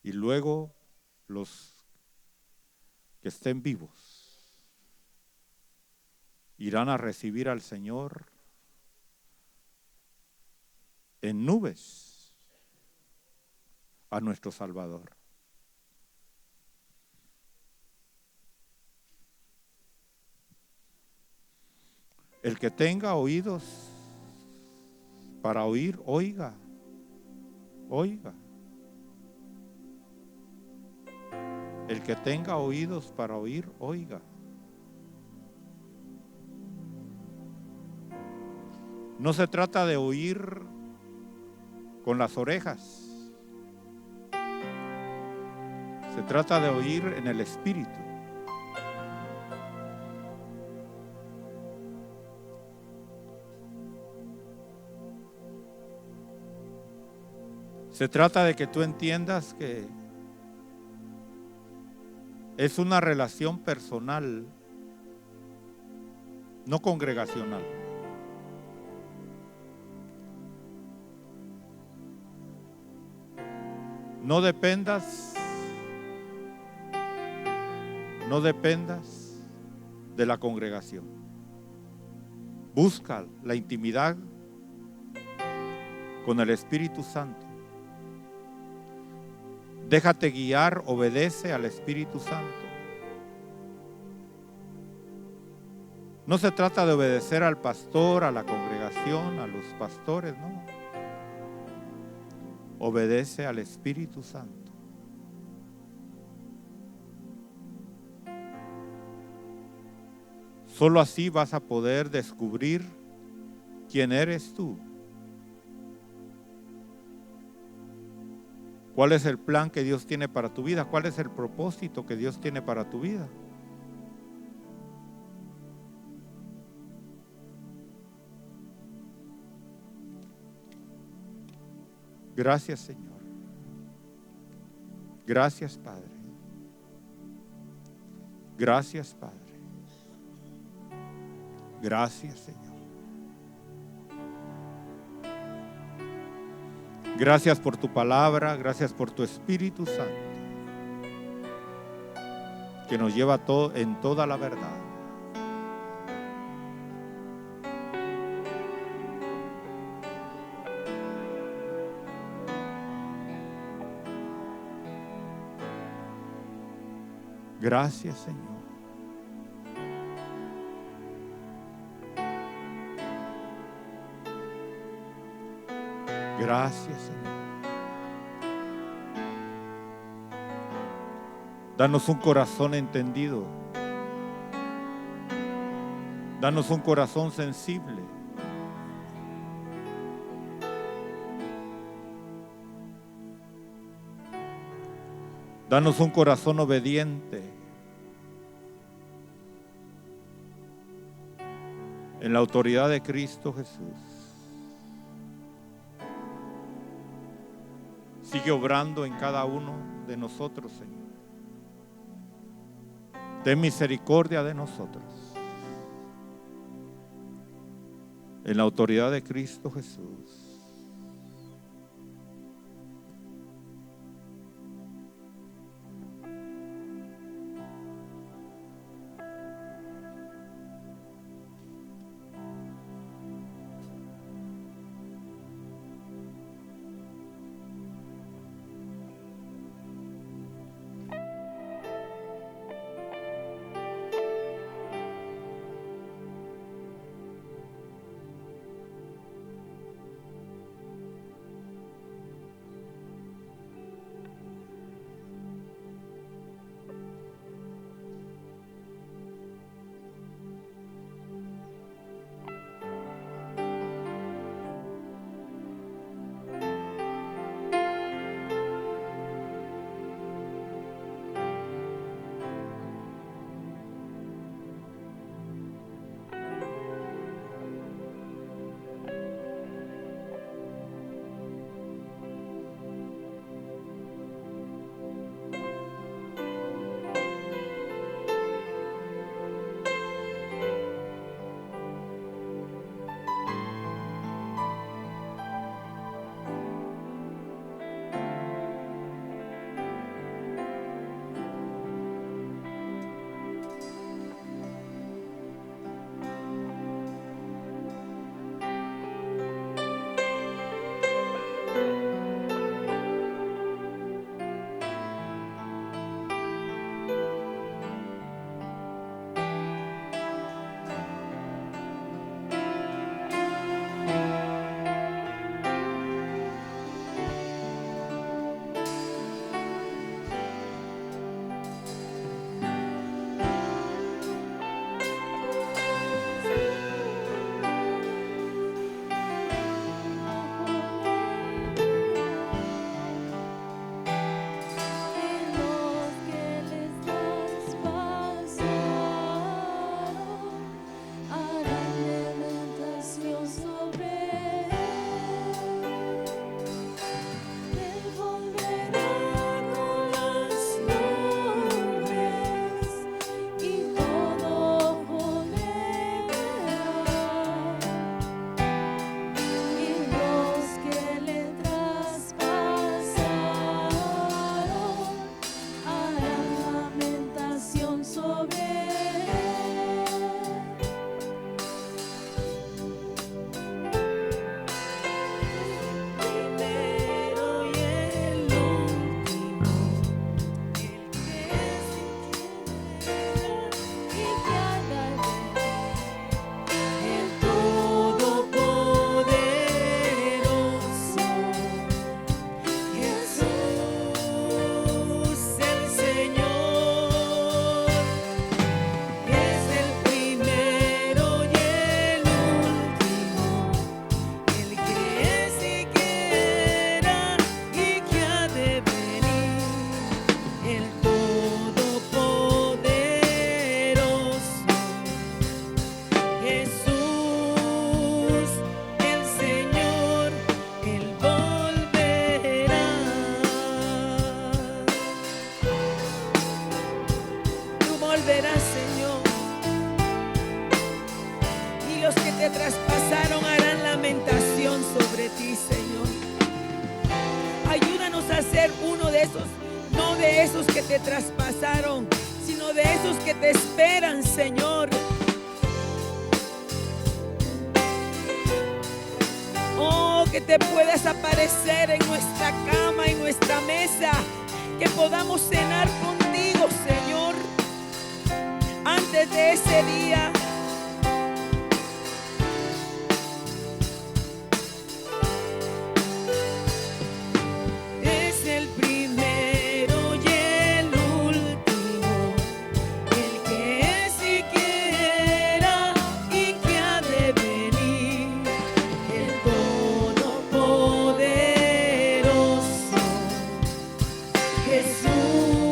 y luego los que estén vivos irán a recibir al Señor en nubes, a nuestro Salvador. El que tenga oídos para oír, oiga. El que tenga oídos para oír, oiga. No se trata de oír con las orejas. Se trata de oír en el Espíritu. Se trata de que tú entiendas que es una relación personal, no congregacional. No dependas de la congregación. Busca la intimidad con el Espíritu Santo. Déjate guiar, obedece al Espíritu Santo. No se trata de obedecer al pastor, a la congregación, a los pastores, no. Obedece al Espíritu Santo. Solo así vas a poder descubrir quién eres tú. ¿Cuál es el plan que Dios tiene para tu vida? ¿Cuál es el propósito que Dios tiene para tu vida? Gracias, Señor. Gracias, Padre. Gracias, Padre. Gracias, Señor. Gracias por tu palabra, gracias por tu Espíritu Santo, que nos lleva en toda la verdad. Gracias, Señor. Gracias, Señor. Danos un corazón entendido. Danos un corazón sensible. Danos un corazón obediente en la autoridad de Cristo Jesús. Sigue obrando en cada uno de nosotros, Señor. Ten misericordia de nosotros. En la autoridad de Cristo Jesús. te traspasaron harán lamentación sobre ti, Señor. Ayúdanos a ser uno de esos, no de esos que te traspasaron, sino de esos que te esperan, Señor. Oh, que te puedas aparecer en nuestra cama, en nuestra mesa, que podamos cenar contigo, Señor, antes de ese día. Es el primero y el último, el que es y que era y que ha de venir, el todopoderoso Jesús.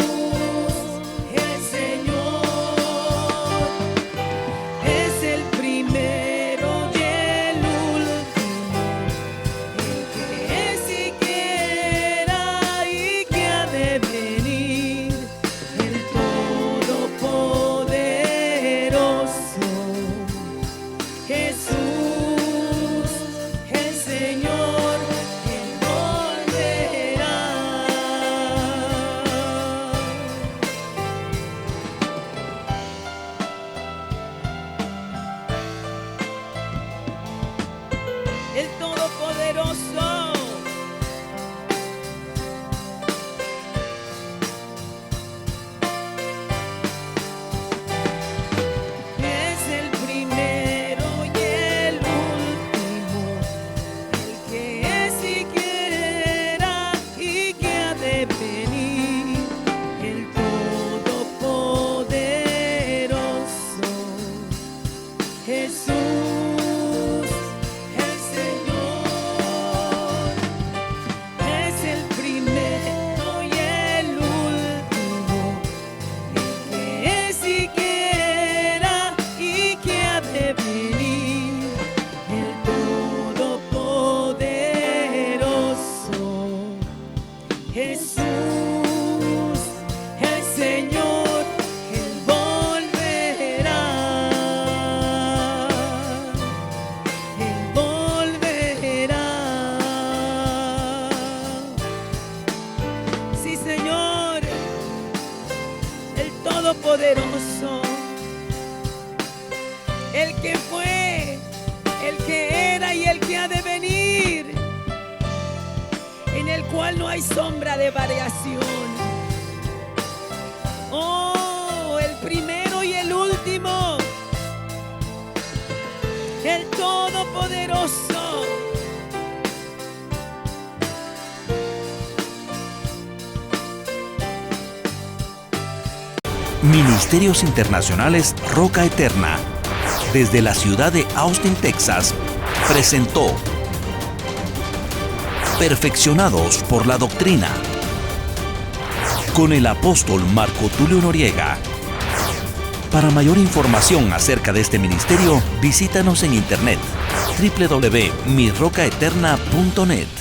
Todopoderoso, el que fue, el que era y el que ha de venir, en el cual no hay sombra de variación. Oh, el primero y el último, el Todopoderoso. Ministerios Internacionales Roca Eterna, desde la ciudad de Austin, Texas, presentó Perfeccionados por la Doctrina, con el apóstol Marco Tulio Noriega. Para mayor información acerca de este ministerio, visítanos en internet www.mirrocaeterna.net.